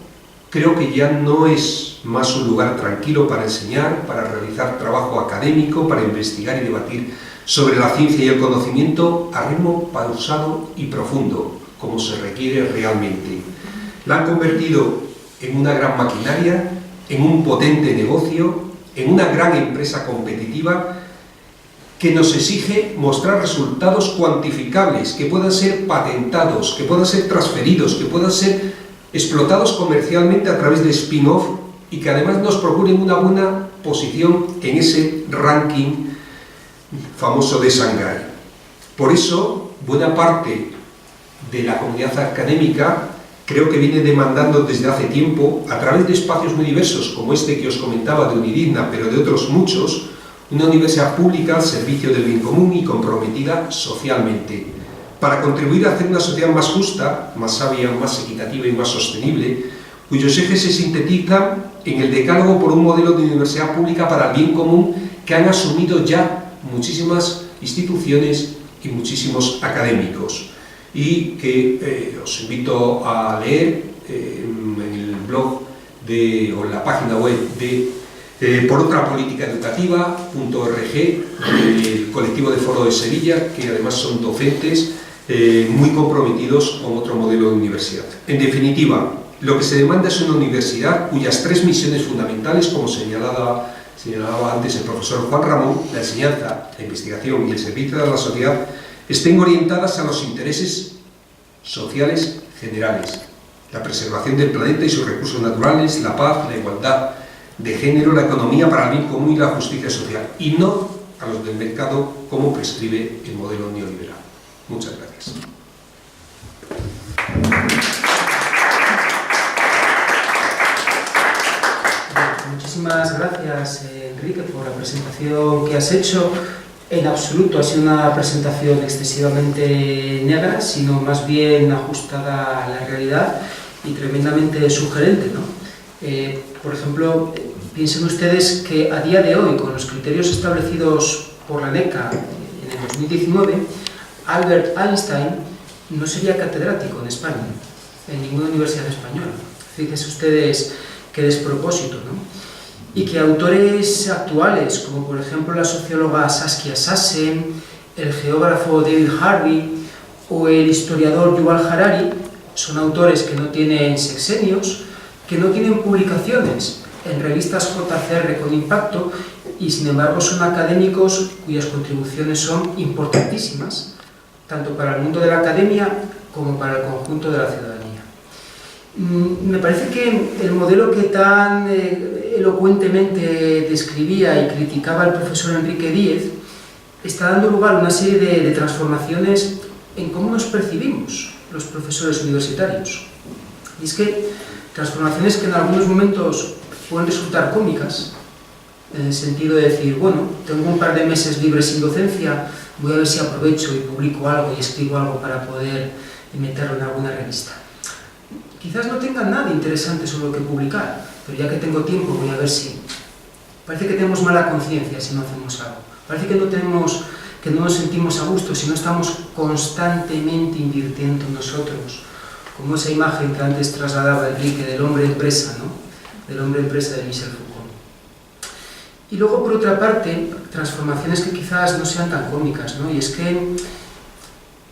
creo que ya no es más un lugar tranquilo para enseñar, para realizar trabajo académico, para investigar y debatir sobre la ciencia y el conocimiento a ritmo pausado y profundo, como se requiere realmente. La han convertido en una gran maquinaria, en un potente negocio, en una gran empresa competitiva que nos exige mostrar resultados cuantificables, que puedan ser patentados, que puedan ser transferidos, que puedan ser explotados comercialmente a través de spin-off y que además nos procuren una buena posición en ese ranking famoso de Shanghái. Por eso, buena parte de la comunidad académica creo que viene demandando desde hace tiempo, a través de espacios muy diversos como este que os comentaba de Unidigna, pero de otros muchos, una universidad pública al servicio del bien común y comprometida socialmente, para contribuir a hacer una sociedad más justa, más sabia, más equitativa y más sostenible, cuyos ejes se sintetizan en el decálogo por un modelo de universidad pública para el bien común que han asumido ya muchísimas instituciones y muchísimos académicos, y que os invito a leer en el blog o en la página web de porotrapolíticaeducativa.org, el colectivo de Foro de Sevilla, que además son docentes muy comprometidos con otro modelo de universidad. En definitiva, lo que se demanda es una universidad cuyas tres misiones fundamentales, como señalaba antes el profesor Juan Ramón, la enseñanza, la investigación y el servicio de la sociedad, estén orientadas a los intereses sociales generales, la preservación del planeta y sus recursos naturales, la paz, la igualdad de género, la economía para el bien común y la justicia social, y no a los del mercado como prescribe el modelo neoliberal. Muchas gracias. Muchísimas gracias, Enrique, por la presentación que has hecho. En absoluto ha sido una presentación excesivamente negra, sino más bien ajustada a la realidad y tremendamente sugerente, ¿no? Por ejemplo, piensen ustedes que a día de hoy, con los criterios establecidos por la NECA en el 2019, Albert Einstein no sería catedrático en España, en ninguna universidad española. Fíjense ustedes qué despropósito, ¿no? Y que autores actuales, como por ejemplo la socióloga Saskia Sassen, el geógrafo David Harvey o el historiador Yuval Harari, son autores que no tienen sexenios, que no tienen publicaciones en revistas JCR con impacto y sin embargo son académicos cuyas contribuciones son importantísimas, tanto para el mundo de la academia como para el conjunto de la ciudadanía. Me parece que el modelo que tan elocuentemente describía y criticaba el profesor Enrique Díez está dando lugar a una serie de transformaciones en cómo nos percibimos los profesores universitarios. Y es que transformaciones que en algunos momentos pueden resultar cómicas, en el sentido de decir, bueno, tengo un par de meses libres sin docencia, voy a ver si aprovecho y publico algo y escribo algo para poder meterlo en alguna revista. Quizás no tengan nada interesante sobre lo que publicar, pero ya que tengo tiempo voy a ver si... Parece que tenemos mala conciencia si no hacemos algo. Parece que no nos sentimos a gusto si no estamos constantemente invirtiendo en nosotros, como esa imagen que antes trasladaba Enrique del hombre empresa, ¿no? Del hombre empresa de Michel Foucault. Y luego, por otra parte, transformaciones que quizás no sean tan cómicas, ¿no? Y es que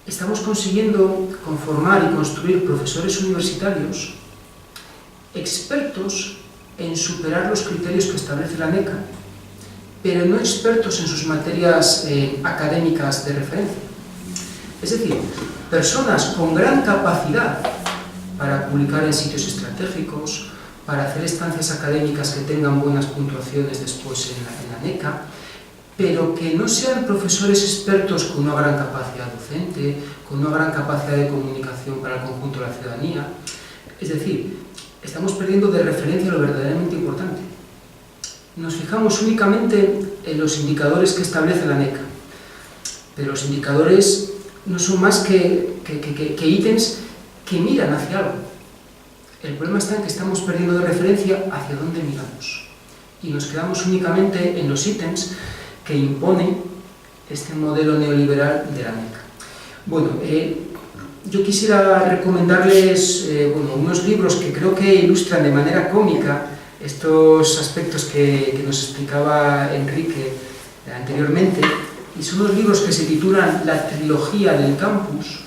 estamos consiguiendo conformar y construir profesores universitarios expertos en superar los criterios que establece la NECA, pero no expertos en sus materias académicas de referencia. Es decir, personas con gran capacidad para publicar en sitios estratégicos, para hacer estancias académicas que tengan buenas puntuaciones después en la NECA, pero que no sean profesores expertos con una gran capacidad docente, con una gran capacidad de comunicación para el conjunto de la ciudadanía. Es decir, estamos perdiendo de referencia lo verdaderamente importante. Nos fijamos únicamente en los indicadores que establece la NECA, pero los indicadores no son más que ítems que miran hacia algo. El problema está en que estamos perdiendo de referencia hacia dónde miramos y nos quedamos únicamente en los ítems que impone este modelo neoliberal de la NECA. Bueno, yo quisiera recomendarles unos libros que creo que ilustran de manera cómica estos aspectos que nos explicaba Enrique anteriormente, y son unos libros que se titulan La trilogía del campus.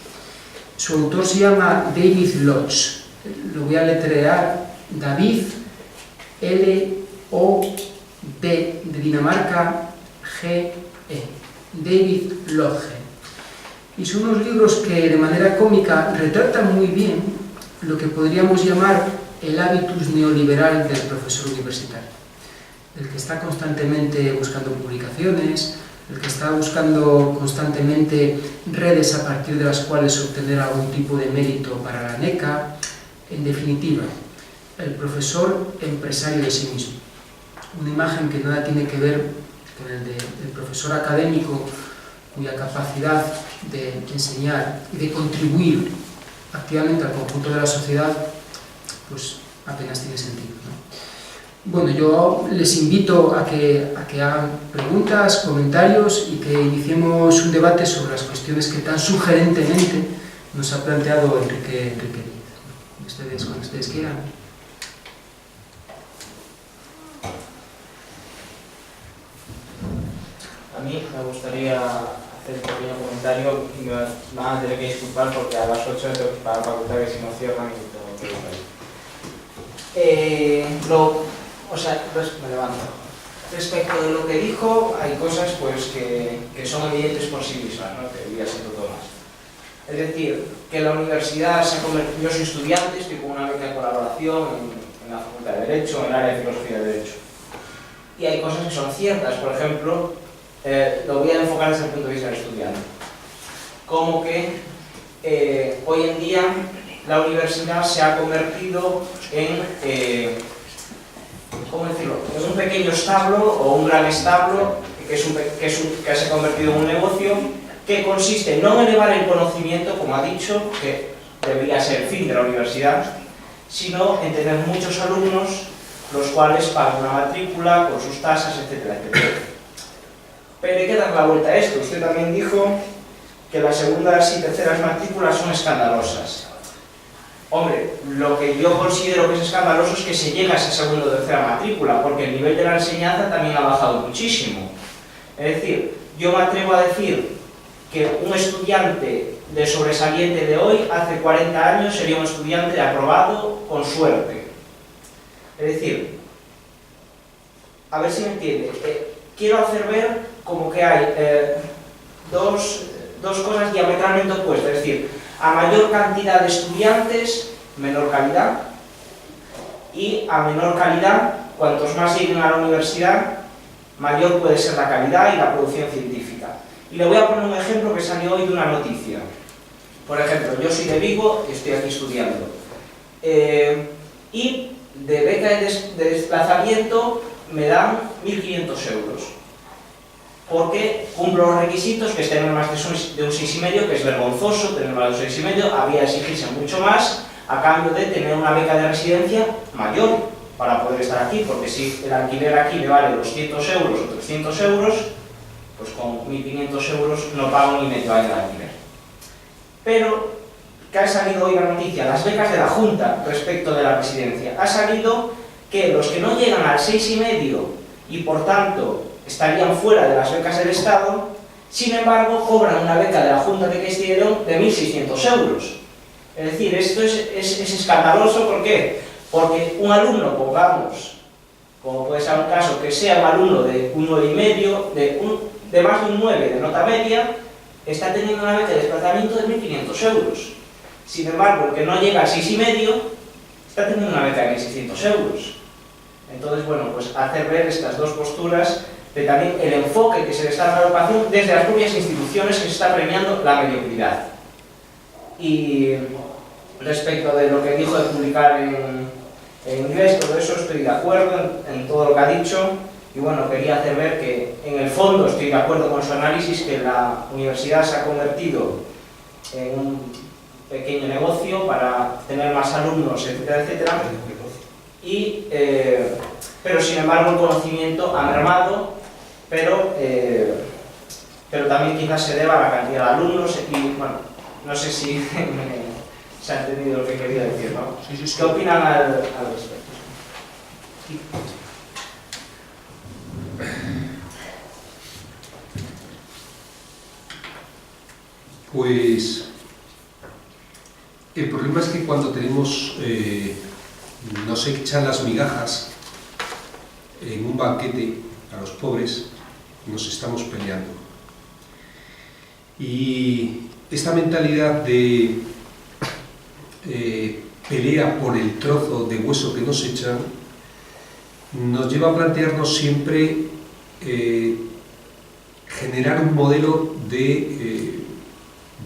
Su autor se llama David Lodge. Lo voy a letrear: David, L-O-D de Dinamarca, G-E. David Lodge. Y son unos libros que de manera cómica retratan muy bien lo que podríamos llamar el hábitus neoliberal del profesor universitario, el que está constantemente buscando publicaciones, el que está buscando constantemente redes a partir de las cuales obtener algún tipo de mérito para la NECA. En definitiva, el profesor empresario de sí mismo. Una imagen que nada tiene que ver con el del profesor académico, cuya capacidad de enseñar y de contribuir activamente al conjunto de la sociedad pues apenas tiene sentido, ¿no? Bueno, yo les invito a que hagan preguntas, comentarios y que iniciemos un debate sobre las cuestiones que tan sugerentemente nos ha planteado Enrique Díez. Cuando ustedes quieran. A mí me gustaría hacer un pequeño comentario y me van a tener que disculpar porque a las 8 tengo que ir para la facultad, que si no cierran y tengo que ir ahí. Me levanto. Respecto de lo que dijo, hay cosas pues que son evidentes por sí mismas, ¿no? Que debería ser todo más. Es decir, que la universidad se ha convertido... Yo soy estudiante, estoy con una beca de colaboración en la Facultad de Derecho, en el área de Filosofía de Derecho. Y hay cosas que son ciertas, por ejemplo, lo voy a enfocar desde el punto de vista del estudiante. Como que hoy en día la universidad se ha convertido en, ¿cómo decirlo?, en un pequeño establo o un gran establo que se ha convertido en un negocio que consiste no en elevar el conocimiento, como ha dicho, que debería ser el fin de la universidad, sino en tener muchos alumnos, los cuales pagan una matrícula con sus tasas, etcétera, etcétera. Pero hay que dar la vuelta a esto. Usted también dijo que las segundas y terceras matrículas son escandalosas. Hombre, lo que yo considero que es escandaloso es que se llega a esa segunda o tercera matrícula, porque el nivel de la enseñanza también ha bajado muchísimo. Es decir, yo me atrevo a decir que un estudiante de sobresaliente de hoy, hace 40 años, sería un estudiante aprobado con suerte. Es decir, a ver si me entiende, quiero hacer ver como que hay dos cosas diametralmente opuestas, es decir, a mayor cantidad de estudiantes, menor calidad, y a menor calidad, cuantos más lleguen a la universidad, mayor puede ser la calidad y la producción científica. Y le voy a poner un ejemplo que salió hoy de una noticia. Por ejemplo, yo soy de Vigo y estoy aquí estudiando. Y de beca de desplazamiento me dan 1.500 euros. Porque cumplo los requisitos, que es tener más de un 6,5, que es vergonzoso tener más de un 6,5, había exigirse mucho más a cambio de tener una beca de residencia mayor para poder estar aquí, porque si el alquiler aquí me vale 200 euros o 300 euros, pues con 1.500 euros no pago ni medio año de alquiler. Pero, ¿qué ha salido hoy la noticia? Las becas de la Junta respecto de la residencia. Ha salido que los que no llegan al 6,5 y por tanto estarían fuera de las becas del Estado, sin embargo cobran una beca de la Junta de Castilla y León de 1.600 euros. Es decir, esto es escandaloso. ¿Por qué? Porque un alumno, pongamos, como puede ser un caso, que sea un alumno de un 9,5, de más de un 9 de nota media, está teniendo una beca de desplazamiento de 1.500 euros. Sin embargo, el que no llega a 6,5 está teniendo una beca de 1.600 euros. Entonces, bueno, pues hacer ver estas dos posturas de también el enfoque que se le está dando a la educación desde las propias instituciones, que se está premiando la mediocridad. Y respecto de lo que dijo de publicar en inglés, todo eso estoy de acuerdo en todo lo que ha dicho. Y bueno, quería hacer ver que en el fondo estoy de acuerdo con su análisis, que la universidad se ha convertido en un pequeño negocio para tener más alumnos, etcétera, etcétera. Y, pero sin embargo el conocimiento ha mermado, pero también quizás se deba a la cantidad de alumnos y bueno, no sé si se ha entendido lo que quería decir, ¿no? Sí. ¿Qué opinan al respecto? Pues el problema es que cuando tenemos, nos echan las migajas en un banquete a los pobres, nos estamos peleando. Y esta mentalidad de pelea por el trozo de hueso que nos echan nos lleva a plantearnos siempre generar un modelo de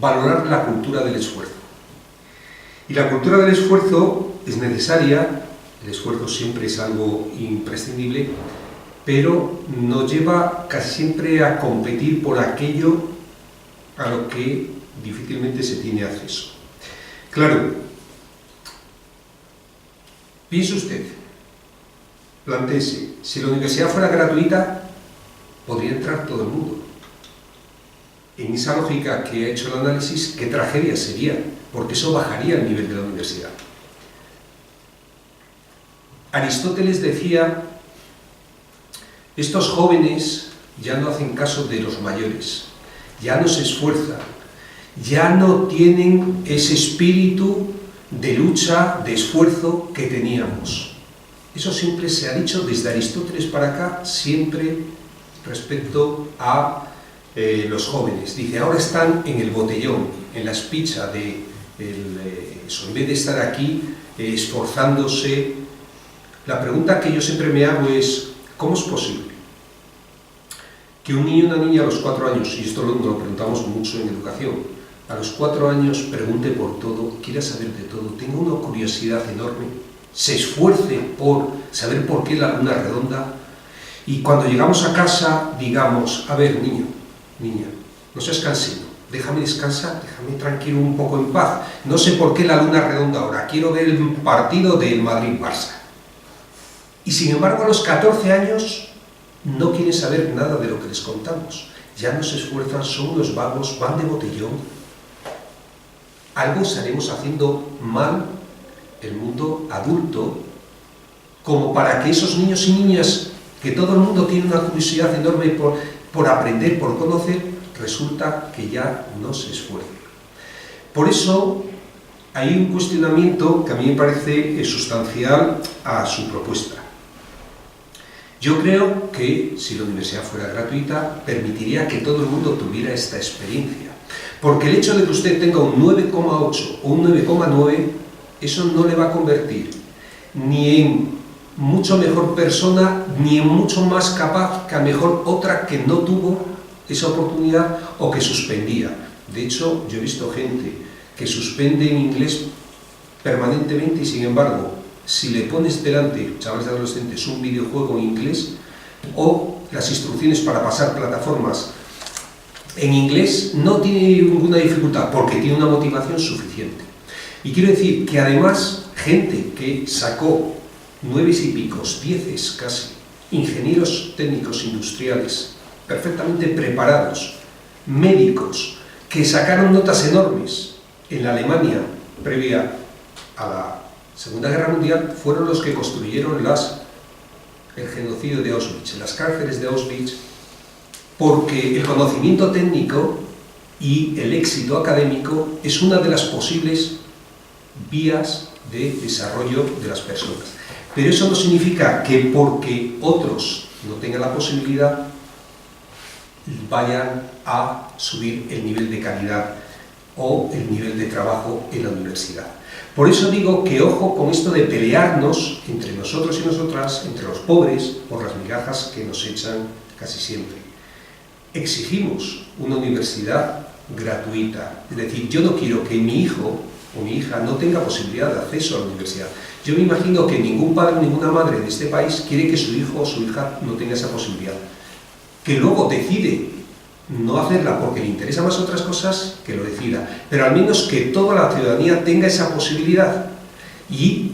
valorar la cultura del esfuerzo. Y la cultura del esfuerzo es necesaria, el esfuerzo siempre es algo imprescindible, pero nos lleva casi siempre a competir por aquello a lo que difícilmente se tiene acceso. Claro, piense usted, plantéese, si la universidad fuera gratuita, podría entrar todo el mundo. En esa lógica que ha hecho el análisis, ¿qué tragedia sería? Porque eso bajaría el nivel de la universidad. Aristóteles decía, estos jóvenes ya no hacen caso de los mayores, ya no se esfuerzan, ya no tienen ese espíritu de lucha, de esfuerzo que teníamos. Eso siempre se ha dicho desde Aristóteles para acá, siempre respecto a los jóvenes. Dice, ahora están en el botellón, en la espicha de eso, en vez de estar aquí esforzándose. La pregunta que yo siempre me hago es, ¿cómo es posible que un niño y una niña a los 4 años, y esto lo preguntamos mucho en educación, a los 4 años pregunte por todo, quiera saber de todo, tenga una curiosidad enorme, se esfuerce por saber por qué la luna es redonda, y cuando llegamos a casa digamos, a ver, niño, niña, no seas cansino, déjame descansar, déjame tranquilo un poco en paz, no sé por qué la luna es redonda ahora, quiero ver el partido del Madrid-Barça. Y sin embargo a los 14 años no quieren saber nada de lo que les contamos, ya no se esfuerzan, son unos vagos, van de botellón. Algo estaremos haciendo mal el mundo adulto como para que esos niños y niñas, que todo el mundo tiene una curiosidad enorme por aprender, por conocer, resulta que ya no se esfuerzan. Por eso hay un cuestionamiento que a mí me parece sustancial a su propuesta. Yo creo que si la universidad fuera gratuita, permitiría que todo el mundo tuviera esta experiencia. Porque el hecho de que usted tenga un 9,8 o un 9,9, eso no le va a convertir ni en mucho mejor persona, ni en mucho más capaz que a mejor otra que no tuvo esa oportunidad o que suspendía. De hecho, yo he visto gente que suspende en inglés permanentemente y sin embargo, si le pones delante, chavales adolescentes, un videojuego en inglés o las instrucciones para pasar plataformas en inglés, no tiene ninguna dificultad porque tiene una motivación suficiente. Y quiero decir que además, gente que sacó 9 y picos, 10 casi, ingenieros técnicos industriales, perfectamente preparados, médicos, que sacaron notas enormes en la Alemania previa a la Segunda Guerra Mundial, fueron los que construyeron el genocidio de Auschwitz, las cárceles de Auschwitz, porque el conocimiento técnico y el éxito académico es una de las posibles vías de desarrollo de las personas. Pero eso no significa que porque otros no tengan la posibilidad vayan a subir el nivel de calidad o el nivel de trabajo en la universidad. Por eso digo que ojo con esto de pelearnos entre nosotros y nosotras, entre los pobres, por las migajas que nos echan casi siempre. Exigimos una universidad gratuita, es decir, yo no quiero que mi hijo o mi hija no tenga posibilidad de acceso a la universidad. Yo me imagino que ningún padre o ninguna madre de este país quiere que su hijo o su hija no tenga esa posibilidad. Que luego decide no hacerla porque le interesan más otras cosas, que lo decida. Pero al menos que toda la ciudadanía tenga esa posibilidad. Y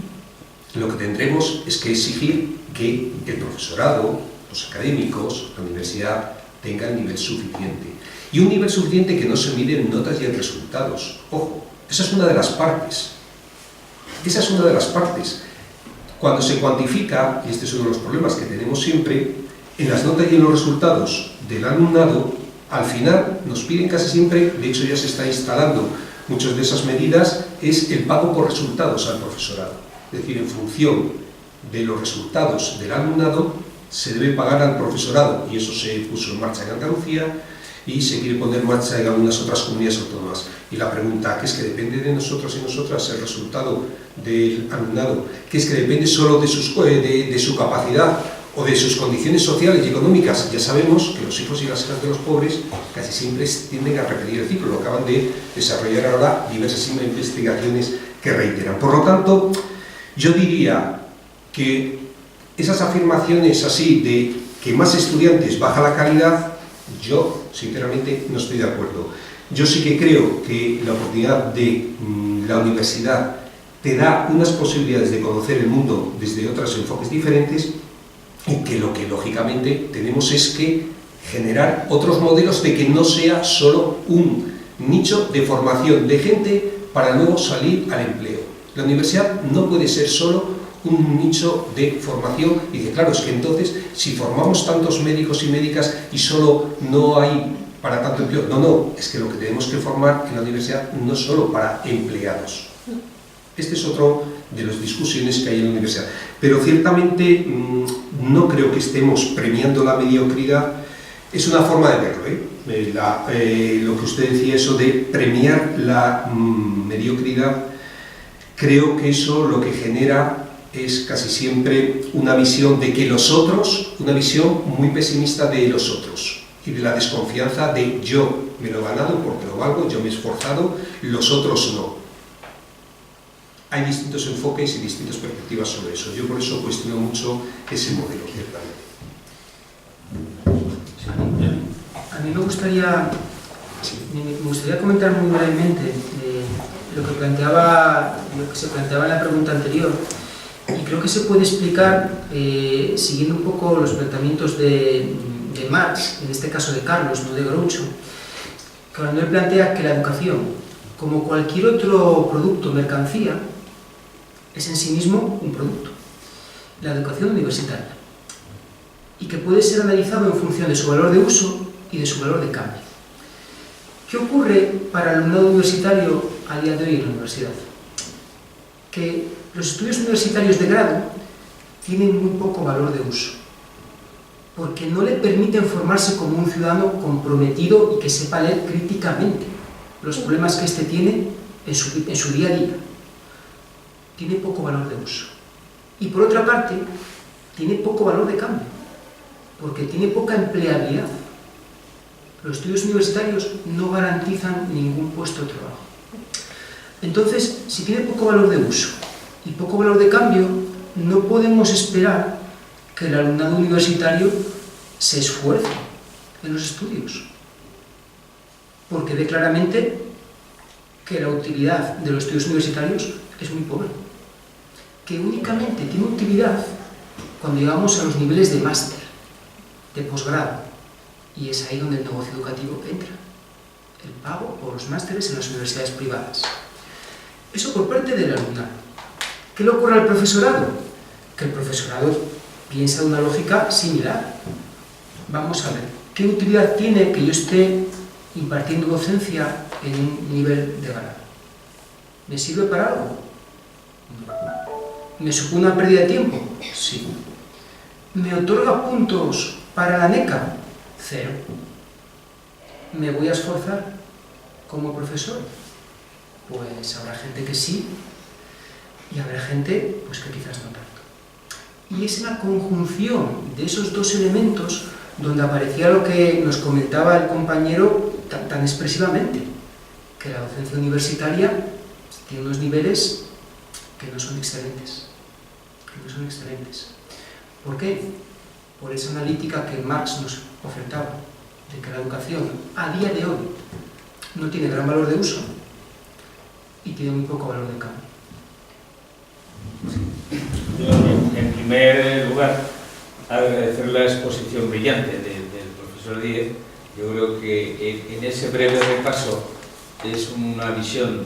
lo que tendremos es que exigir que el profesorado, los académicos, la universidad, tenga el nivel suficiente. Y un nivel suficiente que no se mide en notas y en resultados. Ojo, esa es una de las partes. Esa es una de las partes. Cuando se cuantifica, y este es uno de los problemas que tenemos siempre, en las notas y en los resultados del alumnado, al final nos piden casi siempre, de hecho ya se está instalando muchas de esas medidas, es el pago por resultados al profesorado. Es decir, en función de los resultados del alumnado, se debe pagar al profesorado, y eso se puso en marcha en Andalucía, y se quiere poner en marcha en algunas otras comunidades autónomas. Y la pregunta, que es que depende de nosotros y nosotras el resultado del alumnado, que es que depende solo de su capacidad o de sus condiciones sociales y económicas. Ya sabemos que los hijos y las hijas de los pobres casi siempre tienden a repetir el ciclo, lo acaban de desarrollar ahora diversas investigaciones que reiteran. Por lo tanto, yo diría que esas afirmaciones así de que más estudiantes baja la calidad, yo sinceramente no estoy de acuerdo. Yo sí que creo que la oportunidad de la universidad te da unas posibilidades de conocer el mundo desde otros enfoques diferentes, y que lo que lógicamente tenemos es que generar otros modelos de que no sea solo un nicho de formación de gente para luego salir al empleo. La universidad no puede ser solo un nicho de formación, y dice, claro, es que entonces si formamos tantos médicos y médicas y solo no hay para tanto empleo. No, es que lo que tenemos que formar en la universidad no es solo para empleados. Este es otro de las discusiones que hay en la universidad. Pero ciertamente no creo que estemos premiando la mediocridad. Es una forma de verlo, lo que usted decía, eso de premiar la mediocridad, creo que eso lo que genera es casi siempre una visión de que los otros, una visión muy pesimista de los otros, y de la desconfianza de yo me lo he ganado porque lo valgo, yo me he esforzado, los otros no. Hay distintos enfoques y distintas perspectivas sobre eso. Yo por eso cuestiono mucho ese modelo, ciertamente. A mí me gustaría comentar muy brevemente lo que se planteaba en la pregunta anterior, y creo que se puede explicar siguiendo un poco los planteamientos de Marx, en este caso de Carlos, no de Groucho, cuando él plantea que la educación, como cualquier otro producto o mercancía, es en sí mismo un producto, la educación universitaria, y que puede ser analizado en función de su valor de uso y de su valor de cambio. ¿Qué ocurre para el alumnado universitario a día de hoy en la universidad? Que los estudios universitarios de grado tienen muy poco valor de uso, porque no le permiten formarse como un ciudadano comprometido y que sepa leer críticamente los problemas que éste tiene en su día a día. Tiene poco valor de uso. Y por otra parte, tiene poco valor de cambio, porque tiene poca empleabilidad. Los estudios universitarios no garantizan ningún puesto de trabajo. Entonces, si tiene poco valor de uso y poco valor de cambio, no podemos esperar que el alumnado universitario se esfuerce en los estudios, porque ve claramente que la utilidad de los estudios universitarios es muy pobre, que únicamente tiene utilidad cuando llegamos a los niveles de máster, de posgrado, y es ahí donde el negocio educativo entra, el pago por los másteres en las universidades privadas. Eso por parte del alumnado. ¿Qué le ocurre al profesorado? Que el profesorado piensa de una lógica similar. Vamos a ver, ¿qué utilidad tiene que yo esté impartiendo docencia en un nivel de grado? ¿Me sirve para algo? ¿Me supone una pérdida de tiempo? Sí. ¿Me otorga puntos para la NECA? 0. ¿Me voy a esforzar como profesor? pues habrá gente que sí y habrá gente pues que quizás no tanto. Y es la conjunción de esos dos elementos donde aparecía lo que nos comentaba el compañero tan expresivamente, que la docencia universitaria tiene unos niveles que no son excelentes. ¿Por qué? Por esa analítica que Marx nos ofertaba, de que la educación a día de hoy no tiene gran valor de uso y tiene muy poco valor de cambio. Yo, en primer lugar, agradecer la exposición brillante del profesor Díez. Yo creo que en ese breve repaso es una visión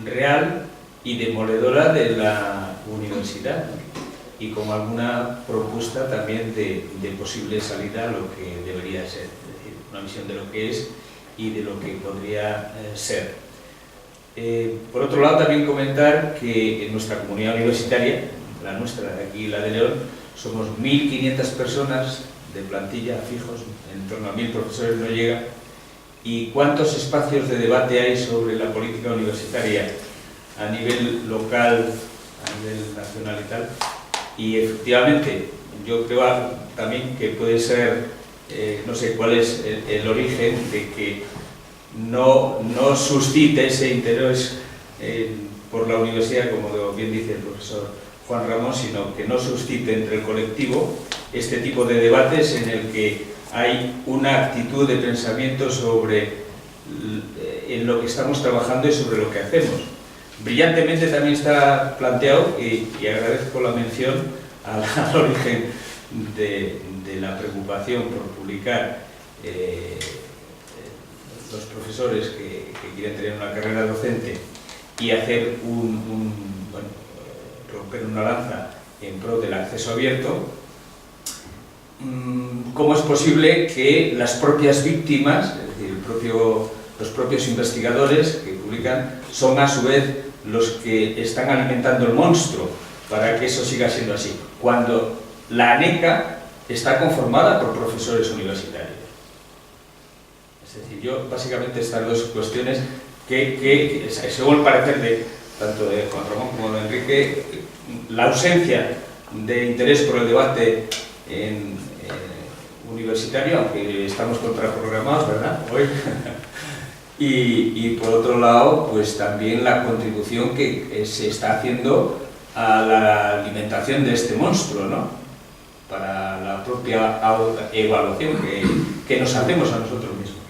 real y demoledora de la universidad y con alguna propuesta también de posible salida a lo que debería ser, es decir, una visión de lo que es y de lo que podría ser. Por otro lado, también comentar que en nuestra comunidad universitaria, la nuestra, aquí la de León, somos 1.500 personas de plantilla fijos, en torno a 1.000 profesores no llega. ¿Y cuántos espacios de debate hay sobre la política universitaria a nivel local, a nivel nacional y tal? Y efectivamente, yo creo también que puede ser, no sé cuál es el origen de que no suscite ese interés por la universidad, como bien dice el profesor Juan Ramón, sino que no suscite entre el colectivo este tipo de debates en el que hay una actitud de pensamiento sobre en lo que estamos trabajando y sobre lo que hacemos. Brillantemente también está planteado, y agradezco la mención al origen de la preocupación por publicar los profesores que quieren tener una carrera docente y hacer romper una lanza en pro del acceso abierto. ¿Cómo es posible que las propias víctimas, es decir, los propios investigadores que publican, son a su vez los que están alimentando el monstruo para que eso siga siendo así, cuando la ANECA está conformada por profesores universitarios? Es decir, yo básicamente estas dos cuestiones que según el parecer tanto de Juan Ramón como de Enrique, la ausencia de interés por el debate universitario, aunque estamos contraprogramados, ¿verdad?, hoy. Y por otro lado, pues también la contribución que se está haciendo a la alimentación de este monstruo, ¿no?, para la propia evaluación que nos hacemos a nosotros mismos.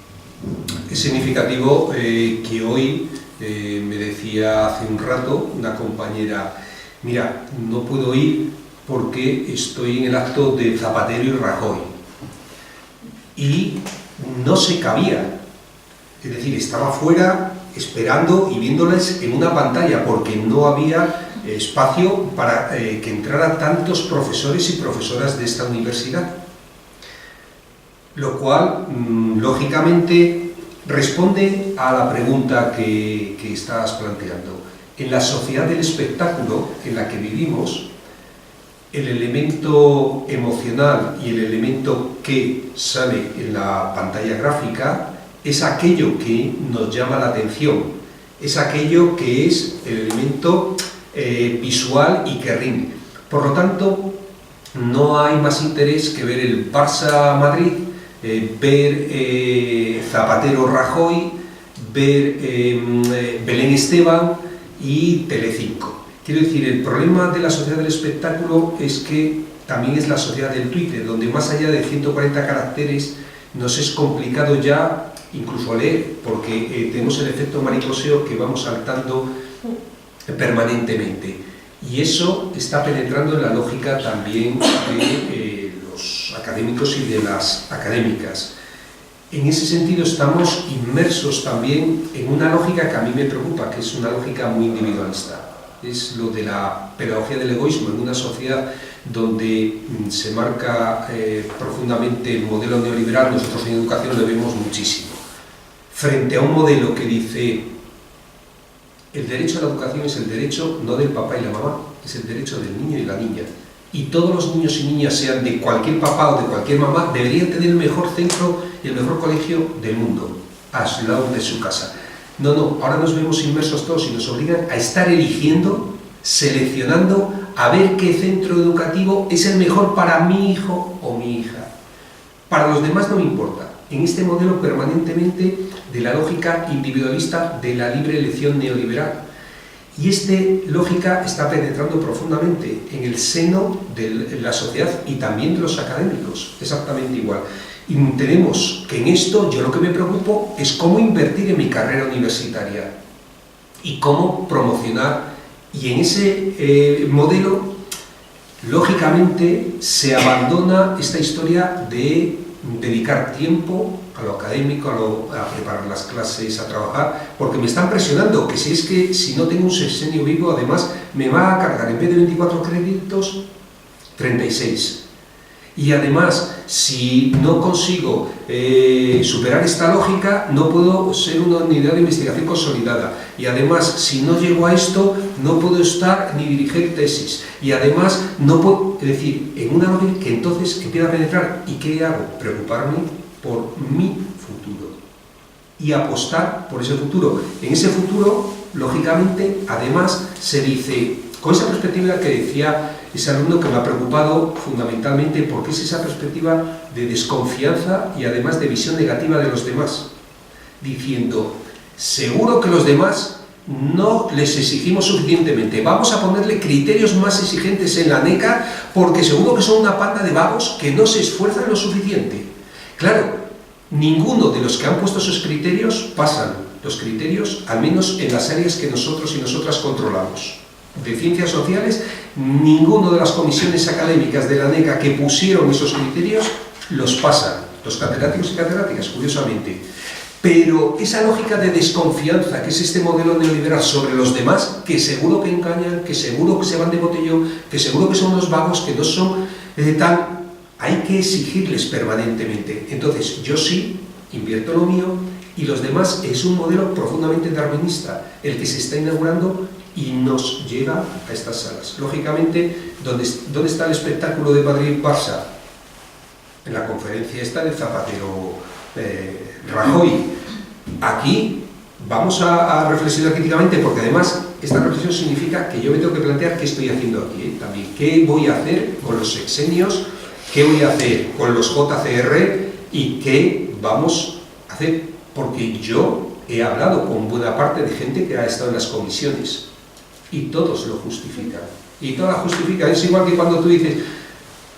Es significativo que hoy, me decía hace un rato una compañera, mira, no puedo ir porque estoy en el acto de Zapatero y Rajoy. Y no se cabía, es decir, estaba fuera esperando y viéndoles en una pantalla porque no había espacio para que entraran tantos profesores y profesoras de esta universidad. Lo cual, lógicamente, responde a la pregunta que estabas planteando. En la sociedad del espectáculo en la que vivimos, el elemento emocional y el elemento que sale en la pantalla gráfica es aquello que nos llama la atención, es aquello que es el elemento visual y que rinde. Por lo tanto, no hay más interés que ver el Barça-Madrid, ver Zapatero-Rajoy, ver Belén Esteban y Telecinco. Quiero decir, el problema de la sociedad del espectáculo es que también es la sociedad del Twitter, donde más allá de 140 caracteres nos es complicado ya incluso leer, porque tenemos el efecto mariposeo que vamos saltando permanentemente. Y eso está penetrando en la lógica también de los académicos y de las académicas. En ese sentido estamos inmersos también en una lógica que a mí me preocupa, que es una lógica muy individualista. Es lo de la pedagogía del egoísmo en una sociedad donde se marca profundamente el modelo neoliberal. Nosotros en educación lo vemos muchísimo. Frente a un modelo que dice el derecho a la educación es el derecho no del papá y la mamá, es el derecho del niño y la niña. Y todos los niños y niñas, sean de cualquier papá o de cualquier mamá, deberían tener el mejor centro y el mejor colegio del mundo, al lado de su casa. No, ahora nos vemos inmersos todos y nos obligan a estar eligiendo, seleccionando, a ver qué centro educativo es el mejor para mi hijo o mi hija. Para los demás no me importa. En este modelo permanentemente de la lógica individualista de la libre elección neoliberal. Y esta lógica está penetrando profundamente en el seno de la sociedad y también de los académicos, exactamente igual. Y tenemos que en esto, yo lo que me preocupo es cómo invertir en mi carrera universitaria y cómo promocionar. Y en ese modelo, lógicamente, se abandona esta historia de dedicar tiempo a lo académico, a preparar las clases, a trabajar, porque me están presionando, que si no tengo un sexenio vivo, además, me va a cargar en vez de 24 créditos, 36. Y además, si no consigo superar esta lógica, no puedo ser una unidad de investigación consolidada. Y además, si no llego a esto, no puedo estar ni dirigir tesis. Y además, no puedo, es decir, en una lógica que entonces empieza a penetrar. ¿Y qué hago? Preocuparme por mi futuro. Y apostar por ese futuro. En ese futuro, lógicamente, además, se dice, con esa perspectiva que decía ese alumno que me ha preocupado fundamentalmente, porque es esa perspectiva de desconfianza y además de visión negativa de los demás, diciendo, seguro que los demás no les exigimos suficientemente, vamos a ponerle criterios más exigentes en la NECA porque seguro que son una panda de vagos que no se esfuerzan lo suficiente. Claro, ninguno de los que han puesto esos criterios pasan los criterios, al menos en las áreas que nosotros y nosotras controlamos. De ciencias sociales, ninguno de las comisiones académicas de la NECA que pusieron esos criterios los pasan, los catedráticos y catedráticas, curiosamente. Pero esa lógica de desconfianza, que es este modelo neoliberal sobre los demás, que seguro que engañan, que seguro que se van de botellón, que seguro que son unos vagos, que no son tan... Hay que exigirles permanentemente. Entonces, yo sí invierto lo mío y los demás es un modelo profundamente darwinista, el que se está inaugurando y nos lleva a estas salas. Lógicamente, ¿dónde está el espectáculo de Madrid-Barça? En la conferencia esta de Zapatero Rajoy. Aquí vamos a reflexionar críticamente, porque además esta reflexión significa que yo me tengo que plantear qué estoy haciendo aquí, también. ¿Qué voy a hacer con los sexenios? ¿Qué voy a hacer con los JCR? ¿Y qué vamos a hacer? Porque yo he hablado con buena parte de gente que ha estado en las comisiones y todos lo justifican. Y todas la justifican. Es igual que cuando tú dices,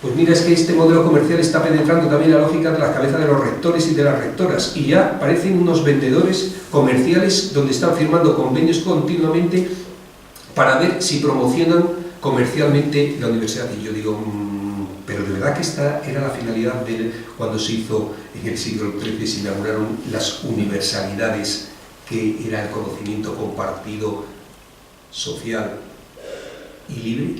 pues mira, es que este modelo comercial está penetrando también la lógica de la cabeza de los rectores y de las rectoras, y ya parecen unos vendedores comerciales donde están firmando convenios continuamente para ver si promocionan comercialmente la universidad. Y yo digo, pero de verdad que esta era la finalidad de cuando se hizo en el siglo XIII, se inauguraron las universalidades, que era el conocimiento compartido, social y libre.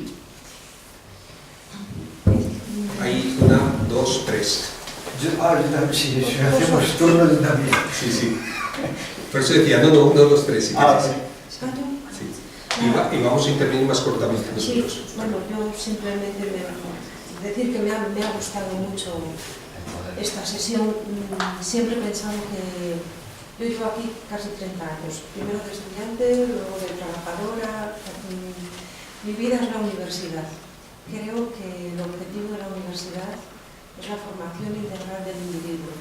Hay 1, 2, 3. Si hacemos turno yo también. Sí. Por eso decía, no, 1, 2, 3. Si sí. Y vamos a intervenir más cortamente nosotros. Sí, bueno, yo simplemente decir que me ha gustado mucho esta sesión. Siempre he pensado que yo llevo aquí casi 30 años, primero de estudiante, luego de trabajadora. Mi vida es la universidad. Creo que el objetivo de la universidad es la formación integral del individuo,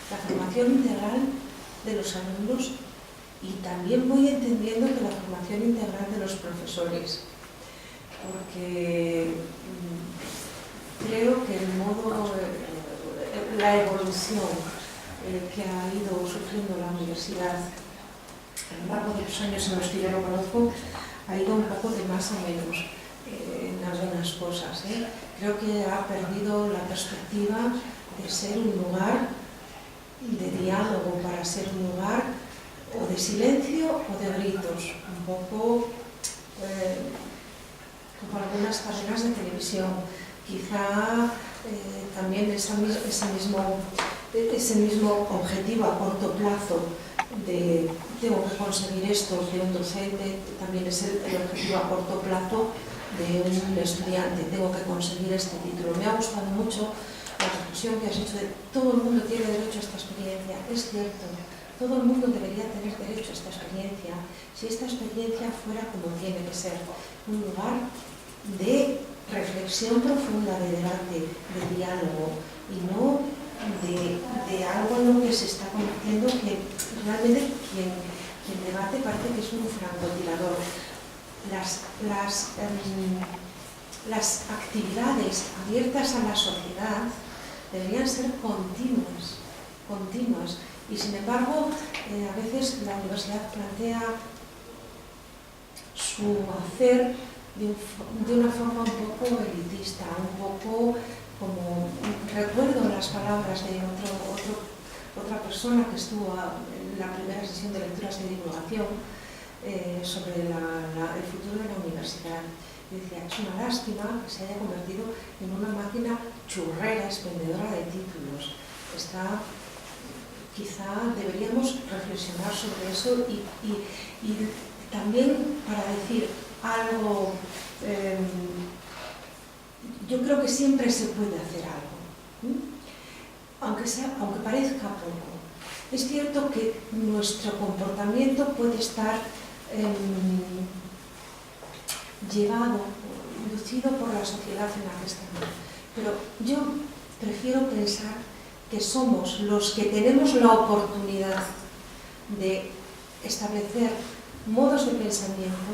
la formación integral de los alumnos, y también voy entendiendo que la formación integral de los profesores, porque creo que la evolución que ha ido sufriendo la universidad a lo largo de los años en los que yo lo conozco ha ido un poco de más a menos en algunas cosas. Creo que ha perdido la perspectiva de ser un lugar de diálogo, para ser un lugar o de silencio o de gritos, un poco como algunas cadenas de televisión. Quizá también ese mismo objetivo a corto plazo de tengo que conseguir esto de un docente, también es el objetivo a corto plazo de un estudiante, tengo que conseguir este título. Me ha gustado mucho la reflexión que has hecho de todo el mundo tiene derecho a esta experiencia. Es cierto, todo el mundo debería tener derecho a esta experiencia si esta experiencia fuera como tiene que ser, un lugar de reflexión profunda, de debate, de diálogo, y no de algo en lo que se está convirtiendo que realmente quien debate parece que es un francotirador. Las actividades abiertas a la sociedad deberían ser continuas, y sin embargo a veces la universidad plantea su hacer de una forma un poco elitista, un poco como, recuerdo las palabras de otra persona que estuvo en la primera sesión de lecturas de divulgación sobre el futuro de la universidad. Y decía, es una lástima que se haya convertido en una máquina churrera, expendedora de títulos. Quizá deberíamos reflexionar sobre eso y también para decir algo, yo creo que siempre se puede hacer algo, aunque parezca poco. Es cierto que nuestro comportamiento puede estar llevado, inducido por la sociedad en la que estamos, pero yo prefiero pensar que somos los que tenemos la oportunidad de establecer modos de pensamiento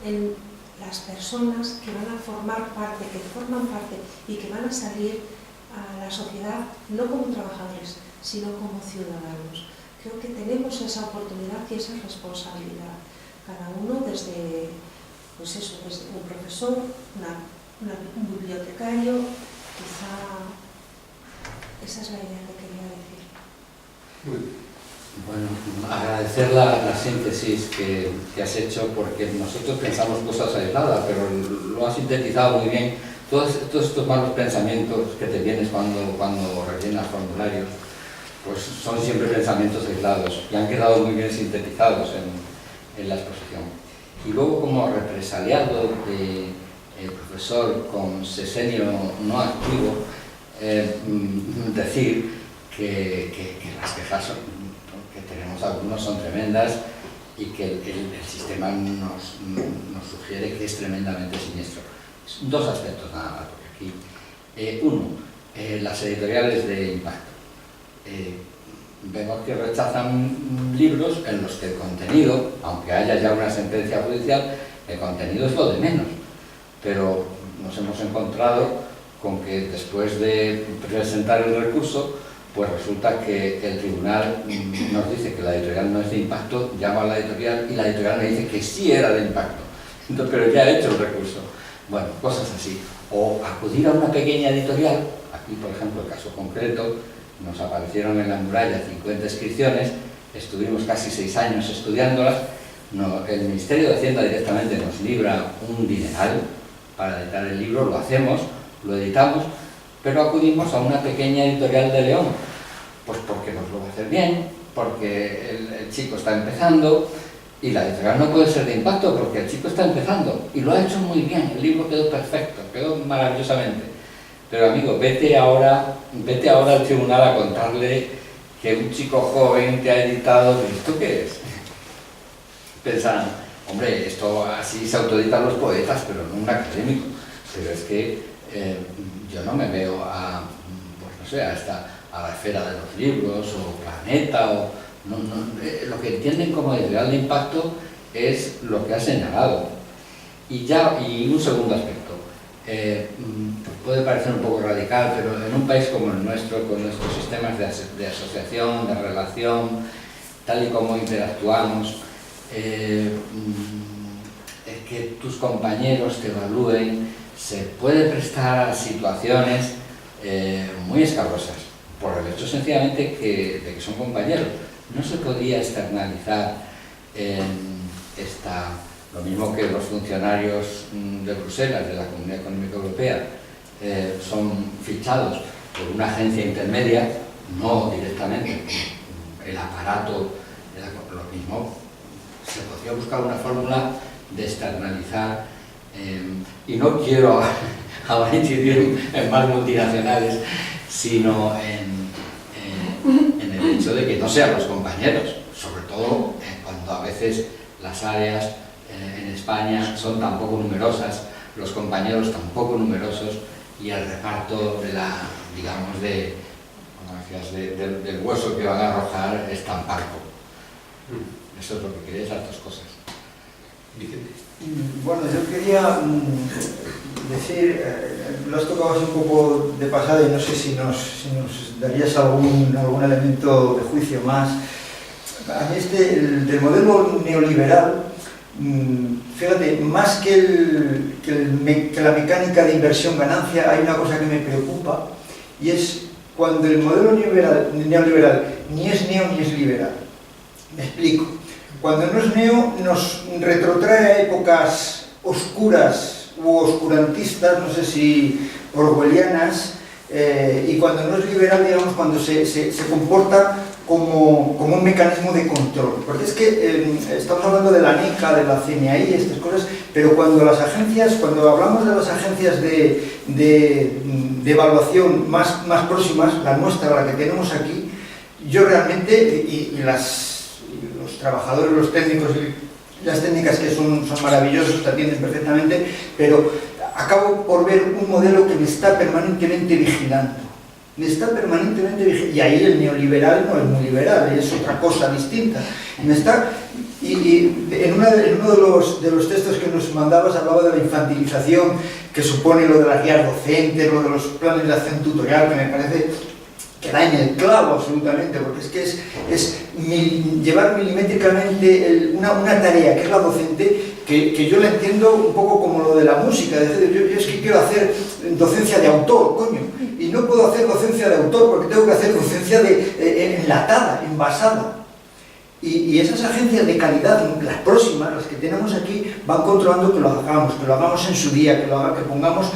en las personas que van a formar parte, que forman parte y que van a salir a la sociedad no como trabajadores, sino como ciudadanos. Creo que tenemos esa oportunidad y esa responsabilidad, cada uno desde, pues eso, desde un profesor, un bibliotecario, quizá esa es la idea que quería decir. Muy bien. Bueno, agradecer la síntesis que has hecho, porque nosotros pensamos cosas aisladas, pero lo has sintetizado muy bien. Todos estos malos pensamientos que te vienes cuando rellenas formularios, pues son siempre pensamientos aislados y han quedado muy bien sintetizados en la exposición. Y luego, como represaliado de profesor con sexenio no activo, decir que las quejas que tenemos algunos son tremendas y que el sistema nos sugiere que es tremendamente siniestro. Dos aspectos nada más, porque aquí. Uno, las editoriales de impacto. Vemos que rechazan libros en los que el contenido, aunque haya ya una sentencia judicial, el contenido es lo de menos. Pero nos hemos encontrado con que después de presentar el recurso, pues resulta que el tribunal nos dice que la editorial no es de impacto, llama a la editorial y la editorial me dice que sí era de impacto. Entonces, pero ya ha hecho el recurso. Bueno, cosas así. O acudir a una pequeña editorial, aquí por ejemplo el caso concreto, nos aparecieron en la muralla 50 inscripciones, estuvimos casi 6 años estudiándolas, el Ministerio de Hacienda directamente nos libra un dineral para editar el libro, lo hacemos, lo editamos, pero acudimos a una pequeña editorial de León, pues porque nos lo va a hacer bien, porque el chico está empezando, y la editorial no puede ser de impacto porque el chico está empezando, y lo ha hecho muy bien, el libro quedó perfecto, quedó maravillosamente. Pero amigo, vete ahora al tribunal a contarle que un chico joven te ha editado, ¿esto qué es? Pensan, hombre, esto así se autoeditan los poetas, pero no un académico. Pero es que yo no me veo a la esfera de los libros, o Planeta, o lo que entienden como editorial de impacto es lo que has señalado. Y un segundo aspecto. Puede parecer un poco radical, pero en un país como el nuestro, con nuestros sistemas de asociación, de relación, tal y como interactuamos, que tus compañeros te evalúen, se puede prestar a situaciones muy escabrosas, por el hecho sencillamente de que son compañeros. No se podía externalizar lo mismo que los funcionarios de Bruselas, de la Comunidad Económica Europea, son fichados por una agencia intermedia, no directamente el aparato, lo mismo, se podría buscar una fórmula de externalizar, y no quiero ahora incidir en más multinacionales, sino en el hecho de que no sean los compañeros, sobre todo cuando a veces las áreas en España son tan poco numerosas, los compañeros tan poco numerosos y el reparto de la, digamos, como decías, del hueso que van a arrojar es tan parco. Eso es lo que quería, esas dos cosas. Vicente. Bueno, yo quería decir, lo has tocado un poco de pasada y no sé si nos darías algún elemento de juicio más. A mí del modelo neoliberal, fíjate, más que la mecánica de inversión-ganancia, hay una cosa que me preocupa, y es cuando el modelo neoliberal ni es neo ni es liberal. Me explico. Cuando no es neo, nos retrotrae a épocas oscuras u oscurantistas, no sé si orwellianas, y cuando no es liberal, digamos, cuando se comporta como un mecanismo de control. Porque es que estamos hablando de la NECA, de la CNI, estas cosas, pero cuando hablamos de las agencias de evaluación más próximas, la nuestra, la que tenemos aquí, yo realmente, los trabajadores, los técnicos y las técnicas que son maravillosos, te atienden perfectamente, pero acabo por ver un modelo que me está permanentemente vigilando. Y ahí el neoliberal no es muy liberal, es otra cosa distinta. Y en uno de los textos que nos mandabas hablaba de la infantilización que supone lo de las guías docentes, lo de los planes de acción tutorial, que me parece que da en el clavo absolutamente, porque es llevar milimétricamente una tarea que es la docente, que yo la entiendo un poco como lo de la música. Es decir, yo es que quiero hacer docencia de autor, coño, y no puedo hacer docencia de autor porque tengo que hacer docencia enlatada, envasada. Y esas agencias de calidad, las próximas, las que tenemos aquí, van controlando que lo hagamos en su día, que pongamos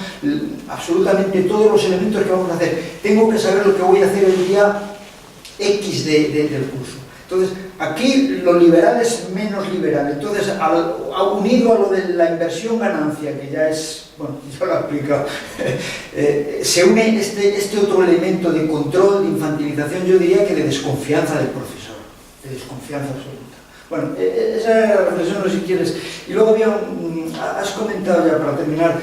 absolutamente todos los elementos que vamos a hacer. Tengo que saber lo que voy a hacer el día X del curso. Entonces, aquí lo liberal es menos liberal. Entonces, unido a lo de la inversión-ganancia, que ya es, bueno, ya lo he explicado, se une este otro elemento de control, de infantilización, yo diría que de desconfianza del profesor. De desconfianza absoluta. Bueno, esa era la reflexión, no sé si quieres. Y luego has comentado ya, para terminar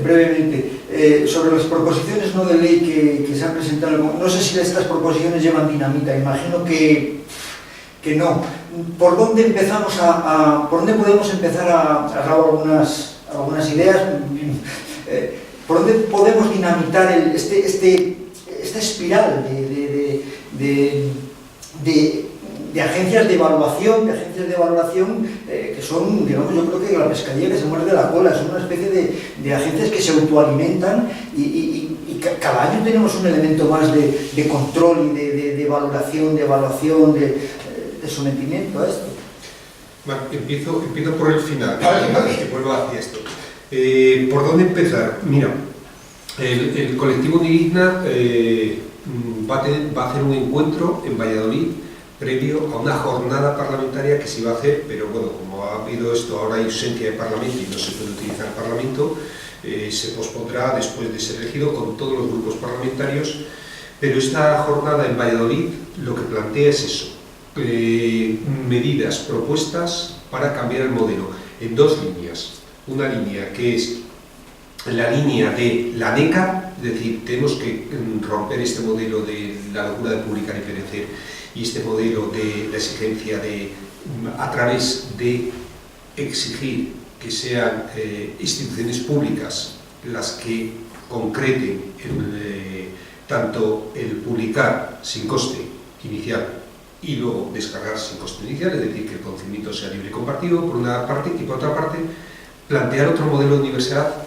brevemente, sobre las proposiciones no de ley que se han presentado. No sé si estas proposiciones llevan dinamita, imagino que no. ¿Por dónde podemos empezar a dar algunas ideas? ¿Por dónde podemos dinamitar esta espiral de agencias de evaluación, que son, digamos, yo creo que la pescadilla que se muerde la cola, son una especie de agencias que se autoalimentan y cada año tenemos un elemento más de control y de valoración, de evaluación, de sometimiento a esto. Bueno, empiezo por el final, que vuelvo hacia esto. ¿Por dónde empezar? Mira, el colectivo Digna va a hacer un encuentro en Valladolid previo a una jornada parlamentaria que se iba a hacer, pero bueno, como ha habido esto, ahora hay ausencia de Parlamento y no se puede utilizar el Parlamento, se pospondrá después de ser elegido con todos los grupos parlamentarios, pero esta jornada en Valladolid lo que plantea es eso, medidas, propuestas para cambiar el modelo en dos líneas. Una línea que es la línea de la NECA, es decir, tenemos que romper este modelo de la locura de publicar y perecer y este modelo de la exigencia a través de exigir que sean instituciones públicas las que concreten tanto el publicar sin coste inicial y luego descargar sin coste inicial, es decir, que el conocimiento sea libre y compartido, por una parte, y por otra parte, plantear otro modelo de universidad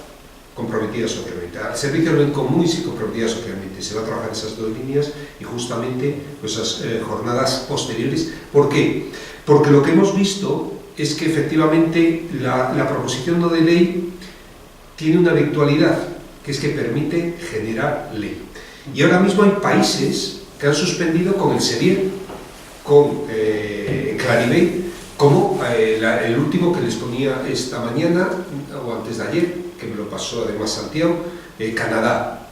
comprometida socialmente, al servicio del bien común y comprometida socialmente. Se va a trabajar esas dos líneas y justamente esas jornadas posteriores. ¿Por qué? Porque lo que hemos visto es que efectivamente la proposición no de ley tiene una virtualidad, que es que permite generar ley. Y ahora mismo hay países que han suspendido con el Sevier, con Clarivey, como el último que les ponía esta mañana o antes de ayer, que me lo pasó además Santiago, Canadá,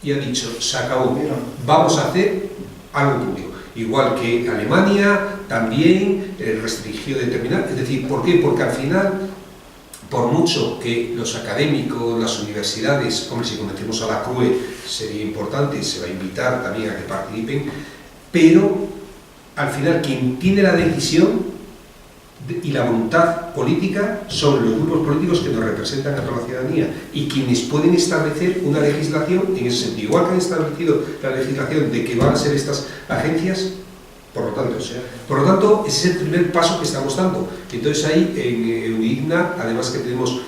y ha dicho, se acabó, vamos a hacer algo público. igual que Alemania también restringió determinado. Es decir, ¿por qué? Porque al final, por mucho que los académicos, las universidades, hombre, si conocemos a la CRUE sería importante, se va a invitar también a que participen, pero al final quien tiene la decisión y la voluntad política son los grupos políticos que nos representan a toda la ciudadanía y quienes pueden establecer una legislación en ese sentido. Igual que han establecido la legislación de que van a ser estas agencias, por lo tanto, ese es el primer paso que estamos dando. Entonces ahí en UNIGNA, además que tenemos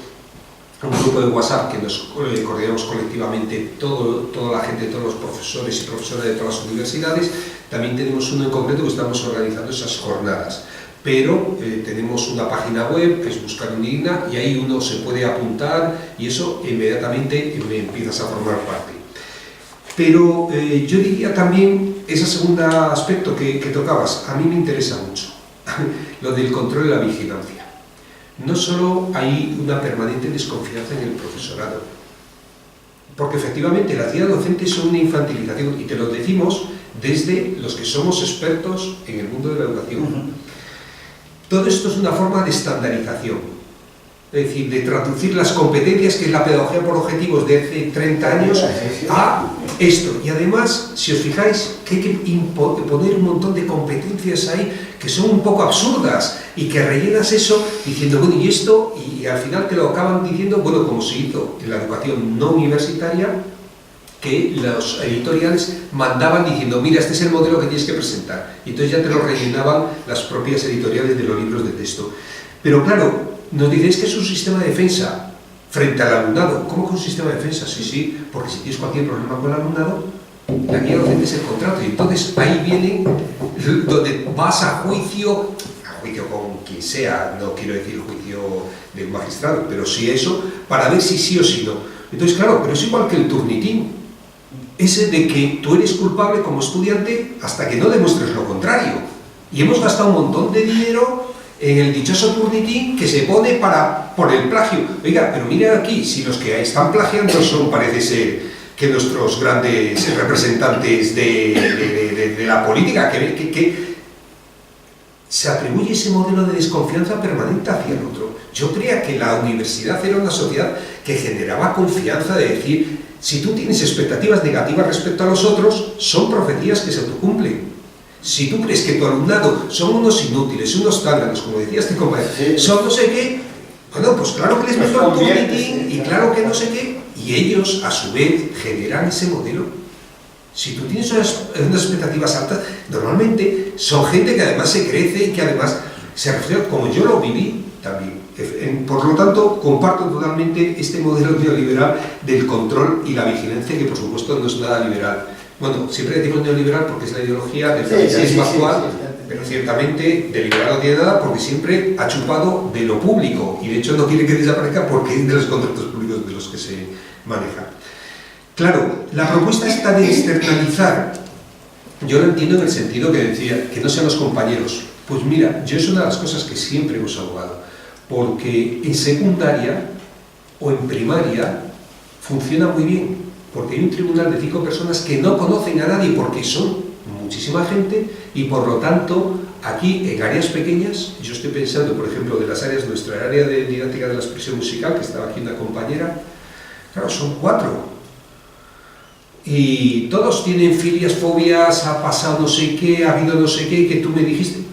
un grupo de WhatsApp que nos coordinamos colectivamente, toda la gente, todos los profesores y profesoras de todas las universidades, también tenemos uno en concreto que estamos organizando esas jornadas. Pero tenemos una página web que es Buscar UNIGNA y ahí uno se puede apuntar y eso inmediatamente empiezas a formar parte. Pero yo diría también, ese segundo aspecto que tocabas, a mí me interesa mucho, lo del control y la vigilancia. No solo hay una permanente desconfianza en el profesorado, porque efectivamente las guías docentes son una infantilización, y te lo decimos desde los que somos expertos en el mundo de la educación. Todo esto es una forma de estandarización, es decir, de traducir las competencias, que es la pedagogía por objetivos de hace 30 años, a esto. Y además, si os fijáis, que hay que poner un montón de competencias ahí que son un poco absurdas y que rellenas eso diciendo, bueno, y esto, y al final te lo acaban diciendo, bueno, como se hizo en la educación no universitaria, que los editoriales mandaban diciendo, mira, este es el modelo que tienes que presentar. Y entonces ya te lo rellenaban las propias editoriales de los libros de texto. Pero claro, nos diréis que es un sistema de defensa frente al alumnado. ¿Cómo que un sistema de defensa? Sí, porque si tienes cualquier problema con el alumnado, la guía docente es el contrato. Y entonces ahí viene donde vas a juicio con quien sea, no quiero decir juicio de un magistrado, pero sí eso, para ver si sí o si no. Entonces, claro, pero es igual que el turnitín. Ese de que tú eres culpable como estudiante hasta que no demuestres lo contrario. Y hemos gastado un montón de dinero en el dichoso Turnitin que se pone por el plagio. Oiga, pero mira aquí, si los que están plagiando son, parece ser, que nuestros grandes representantes de la política, que se atribuye ese modelo de desconfianza permanente hacia el otro. Yo creía que la universidad era una sociedad que generaba confianza, de decir, si tú tienes expectativas negativas respecto a los otros, son profecías que se autocumplen. Si tú crees que tu alumnado son unos inútiles, unos zánganos, como decía este compañero, son no sé qué, bueno, pues claro que les meto un turnitín y claro que no sé qué, y ellos a su vez generan ese modelo. Si tú tienes unas expectativas altas, normalmente son gente que además se crece y que además se refiere, como yo lo viví también. Por lo tanto, comparto totalmente este modelo neoliberal del control y la vigilancia, que por supuesto no es nada liberal. Bueno, siempre decimos neoliberal porque es la ideología del capitalismo actual, pero ciertamente de liberal no tiene nada porque siempre ha chupado de lo público y de hecho no quiere que desaparezca porque es de los contratos públicos de los que se maneja. Claro, la propuesta está de externalizar. Yo lo entiendo en el sentido que decía, que no sean los compañeros. Pues mira, yo es una de las cosas que siempre hemos abogado, porque en secundaria o en primaria funciona muy bien, porque hay un tribunal de 5 personas que no conocen a nadie porque son muchísima gente y por lo tanto aquí en áreas pequeñas, yo estoy pensando por ejemplo de las áreas, nuestra área de didáctica de la expresión musical, que estaba aquí una compañera, claro, son 4 y todos tienen filias, fobias, ha pasado no sé qué, ha habido no sé qué, que tú me dijiste,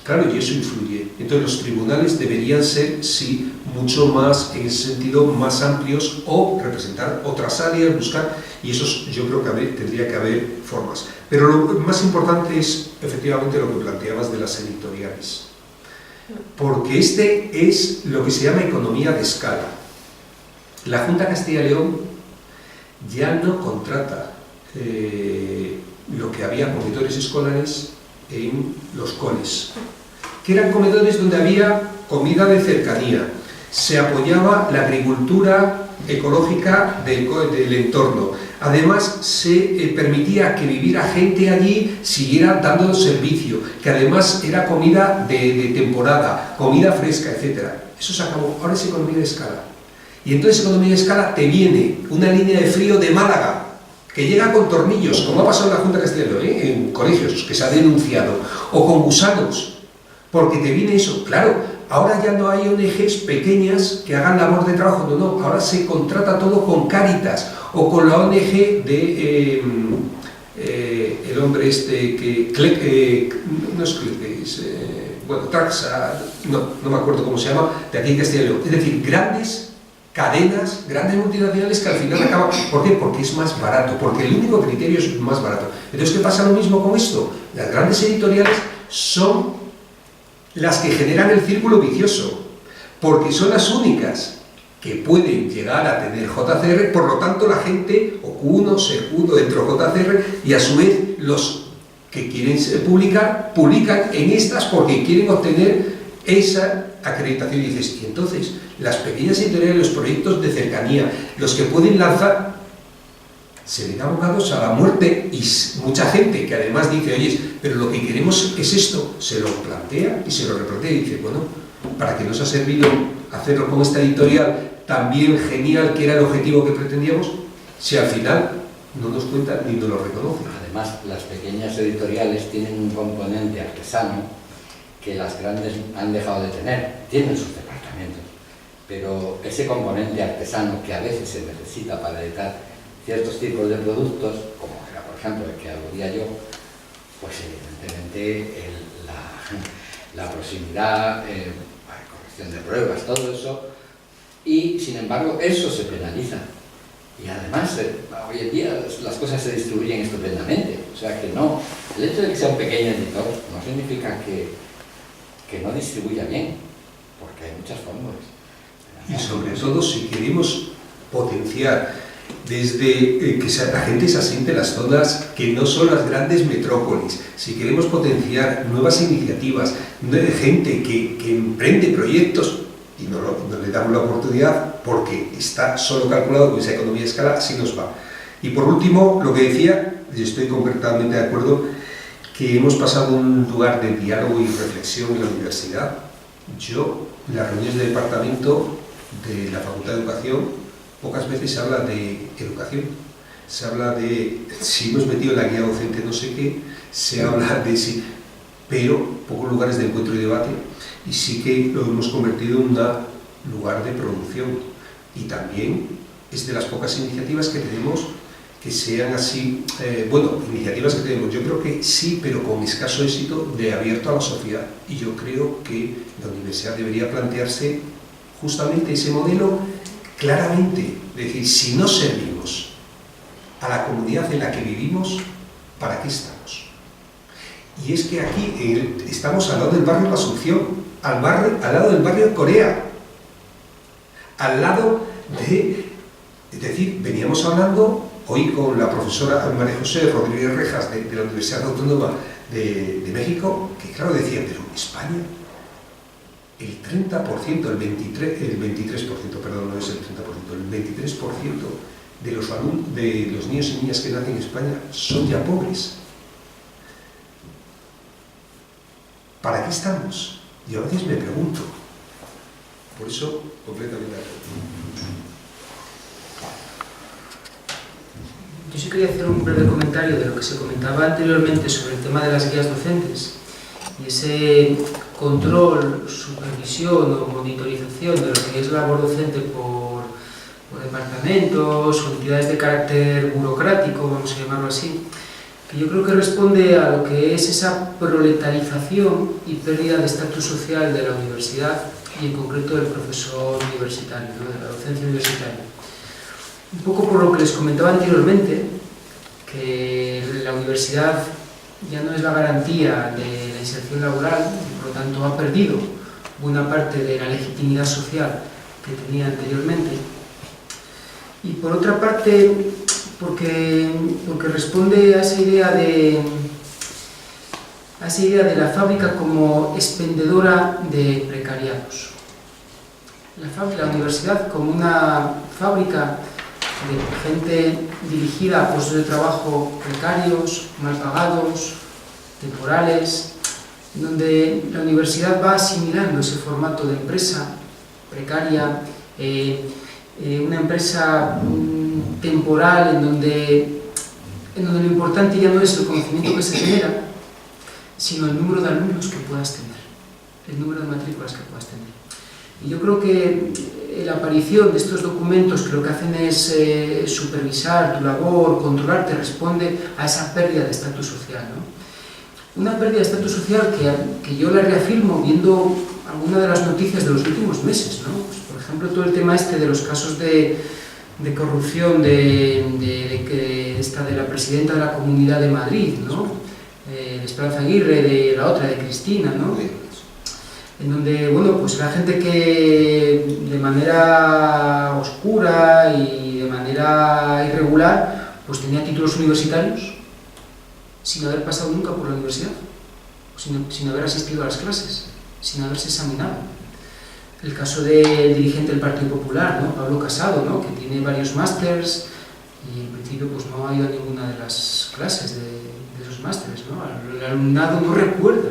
claro, y eso influye. Entonces los tribunales deberían ser, sí, mucho más, en ese sentido, más amplios o representar otras áreas, buscar, y eso yo creo que tendría que haber formas. Pero lo más importante es, efectivamente, lo que planteabas de las editoriales. Porque este es lo que se llama economía de escala. La Junta de Castilla y León ya no contrata lo que había comedores escolares en los coles, que eran comedores donde había comida de cercanía, se apoyaba la agricultura ecológica del entorno, además se permitía que viviera gente allí, siguiera dando servicio, que además era comida de temporada, comida fresca, etc. Eso se acabó, ahora es economía de escala. Y entonces economía de escala te viene una línea de frío de Málaga, que llega con tornillos, como ha pasado en la Junta de Castilla y León, en colegios que se ha denunciado, o con gusanos, porque te viene eso. Claro, ahora ya no hay ONGs pequeñas que hagan labor de trabajo, no, ahora se contrata todo con Cáritas, o con la ONG de el hombre este que no es bueno, Traxa, no me acuerdo cómo se llama, de aquí en Castilla y León. Es decir, grandes cadenas, grandes multinacionales que al final acaban... ¿Por qué? Porque es más barato, porque el único criterio es más barato. Entonces, ¿qué pasa lo mismo con esto? Las grandes editoriales son las que generan el círculo vicioso, porque son las únicas que pueden llegar a tener JCR, por lo tanto la gente, o Q1, SER1 dentro de JCR, y a su vez los que quieren publicar, publican en estas porque quieren obtener esa acreditación. Y dices, y entonces, las pequeñas editoriales, los proyectos de cercanía, los que pueden lanzar, se ven abocados a la muerte, y mucha gente que además dice, oye, pero lo que queremos es esto, se lo plantea y se lo replantea y dice, bueno, ¿para qué nos ha servido hacerlo con esta editorial tan bien genial que era el objetivo que pretendíamos, si al final no nos cuentan ni nos lo reconocen? Además, las pequeñas editoriales tienen un componente artesano que las grandes han dejado de tener. Tienen sus departamentos, pero ese componente artesano que a veces se necesita para editar ciertos tipos de productos, como era, por ejemplo, el que aludía yo, pues evidentemente la proximidad, la corrección de pruebas, todo eso, y sin embargo eso se penaliza. Y además, hoy en día las cosas se distribuyen estupendamente, o sea que no, el hecho de que sea un pequeño editor no significa que no distribuya bien, porque hay muchas fórmulas. Y sobre todo, si queremos potenciar desde que la gente se asiente en las zonas que no son las grandes metrópolis, si queremos potenciar nuevas iniciativas, gente que emprende proyectos, y no le damos la oportunidad porque está solo calculado con esa economía de escala, así nos va. Y por último, lo que decía, y estoy completamente de acuerdo, que hemos pasado un lugar de diálogo y reflexión en la universidad. Yo, en las reuniones de departamento de la Facultad de Educación, pocas veces se habla de educación, se habla de si hemos metido en la guía docente no sé qué, se habla de si, pero pocos lugares de encuentro y debate, y sí que lo hemos convertido en un lugar de producción. Y también es de las pocas iniciativas que tenemos que sean así, bueno, iniciativas que tenemos, yo creo que sí, pero con escaso éxito, de abierto a la sociedad. Y yo creo que la universidad debería plantearse justamente ese modelo claramente, es decir, si no servimos a la comunidad en la que vivimos, ¿para qué estamos? Y es que aquí estamos al lado del barrio La Asunción, al lado del barrio Corea, al lado de... Es decir, veníamos hablando hoy con la profesora María José Rodríguez Rejas de la Universidad Autónoma de México, que claro decía, pero en España el 30%, el 23%, perdón, no es el 30%, el 23% de los niños y niñas que nacen en España son ya pobres. ¿Para qué estamos? Yo a veces me pregunto. Por eso, completamente de acuerdo. Yo sí quería hacer un breve comentario de lo que se comentaba anteriormente sobre el tema de las guías docentes y ese control, supervisión o monitorización de lo que es la labor docente por departamentos o entidades de carácter burocrático, vamos a llamarlo así, que yo creo que responde a lo que es esa proletarización y pérdida de estatus social de la universidad y en concreto del profesor universitario, ¿no? De la docencia universitaria. Un poco por lo que les comentaba anteriormente, que la universidad ya no es la garantía de la inserción laboral y por lo tanto ha perdido buena parte de la legitimidad social que tenía anteriormente. Y por otra parte, porque responde a esa idea de la fábrica como expendedora de precariados. La universidad como una fábrica de gente dirigida a puestos de trabajo precarios, mal pagados, temporales, donde la universidad va asimilando ese formato de empresa precaria, una empresa temporal en donde en donde lo importante ya no es el conocimiento que se genera, sino el número de alumnos que puedas tener, el número de matrículas que puedas tener. Y yo creo que la aparición de estos documentos que lo que hacen es supervisar tu labor, controlarte, responde a esa pérdida de estatus social, ¿no? Una pérdida de estatus social que yo la reafirmo viendo alguna de las noticias de los últimos meses, ¿no? Pues, por ejemplo, todo el tema este de los casos de corrupción de la presidenta de la Comunidad de Madrid, ¿no? De Esperanza Aguirre, de la otra, de Cristina, ¿no? En donde, bueno, pues era gente que de manera oscura y de manera irregular, pues tenía títulos universitarios sin haber pasado nunca por la universidad, sin haber asistido a las clases, sin haberse examinado. El caso del dirigente del Partido Popular, ¿no? Pablo Casado, ¿no? Que tiene varios másters y en principio pues no ha ido a ninguna de las clases de esos másteres, ¿no? El alumnado no recuerda.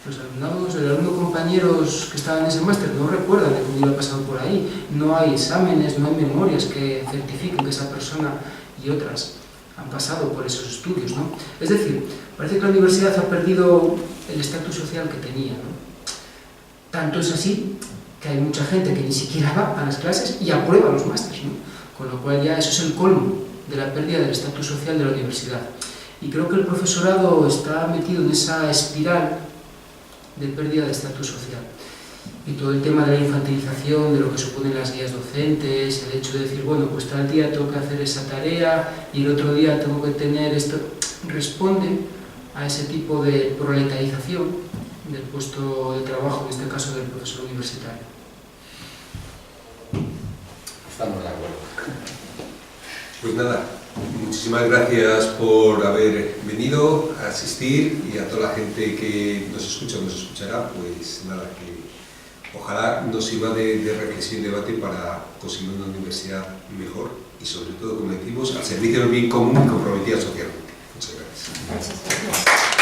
Los alumnados, el alumno compañeros que estaban en ese máster no recuerdan de cómo iba pasado por ahí. No hay exámenes, no hay memorias que certifiquen que esa persona y otras han pasado por esos estudios, ¿no? Es decir, parece que la universidad ha perdido el estatus social que tenía, ¿no? Tanto es así que hay mucha gente que ni siquiera va a las clases y aprueba los másteres, ¿no? Con lo cual ya eso es el colmo de la pérdida del estatus social de la universidad. Y creo que el profesorado está metido en esa espiral de pérdida de estatus social. Y todo el tema de la infantilización, de lo que suponen las guías docentes, el hecho de decir, bueno, pues tal día tengo que hacer esa tarea y el otro día tengo que tener esto, responde a ese tipo de proletarización del puesto de trabajo, en este caso del profesor universitario. Estamos de acuerdo. Pues nada, muchísimas gracias por haber venido a asistir y a toda la gente que nos escucha o nos escuchará, pues nada, que ojalá nos sirva de reflexión y debate para conseguir una universidad mejor y sobre todo, como decimos, al servicio del bien común y comprometida socialmente. Muchas gracias. Muchas gracias.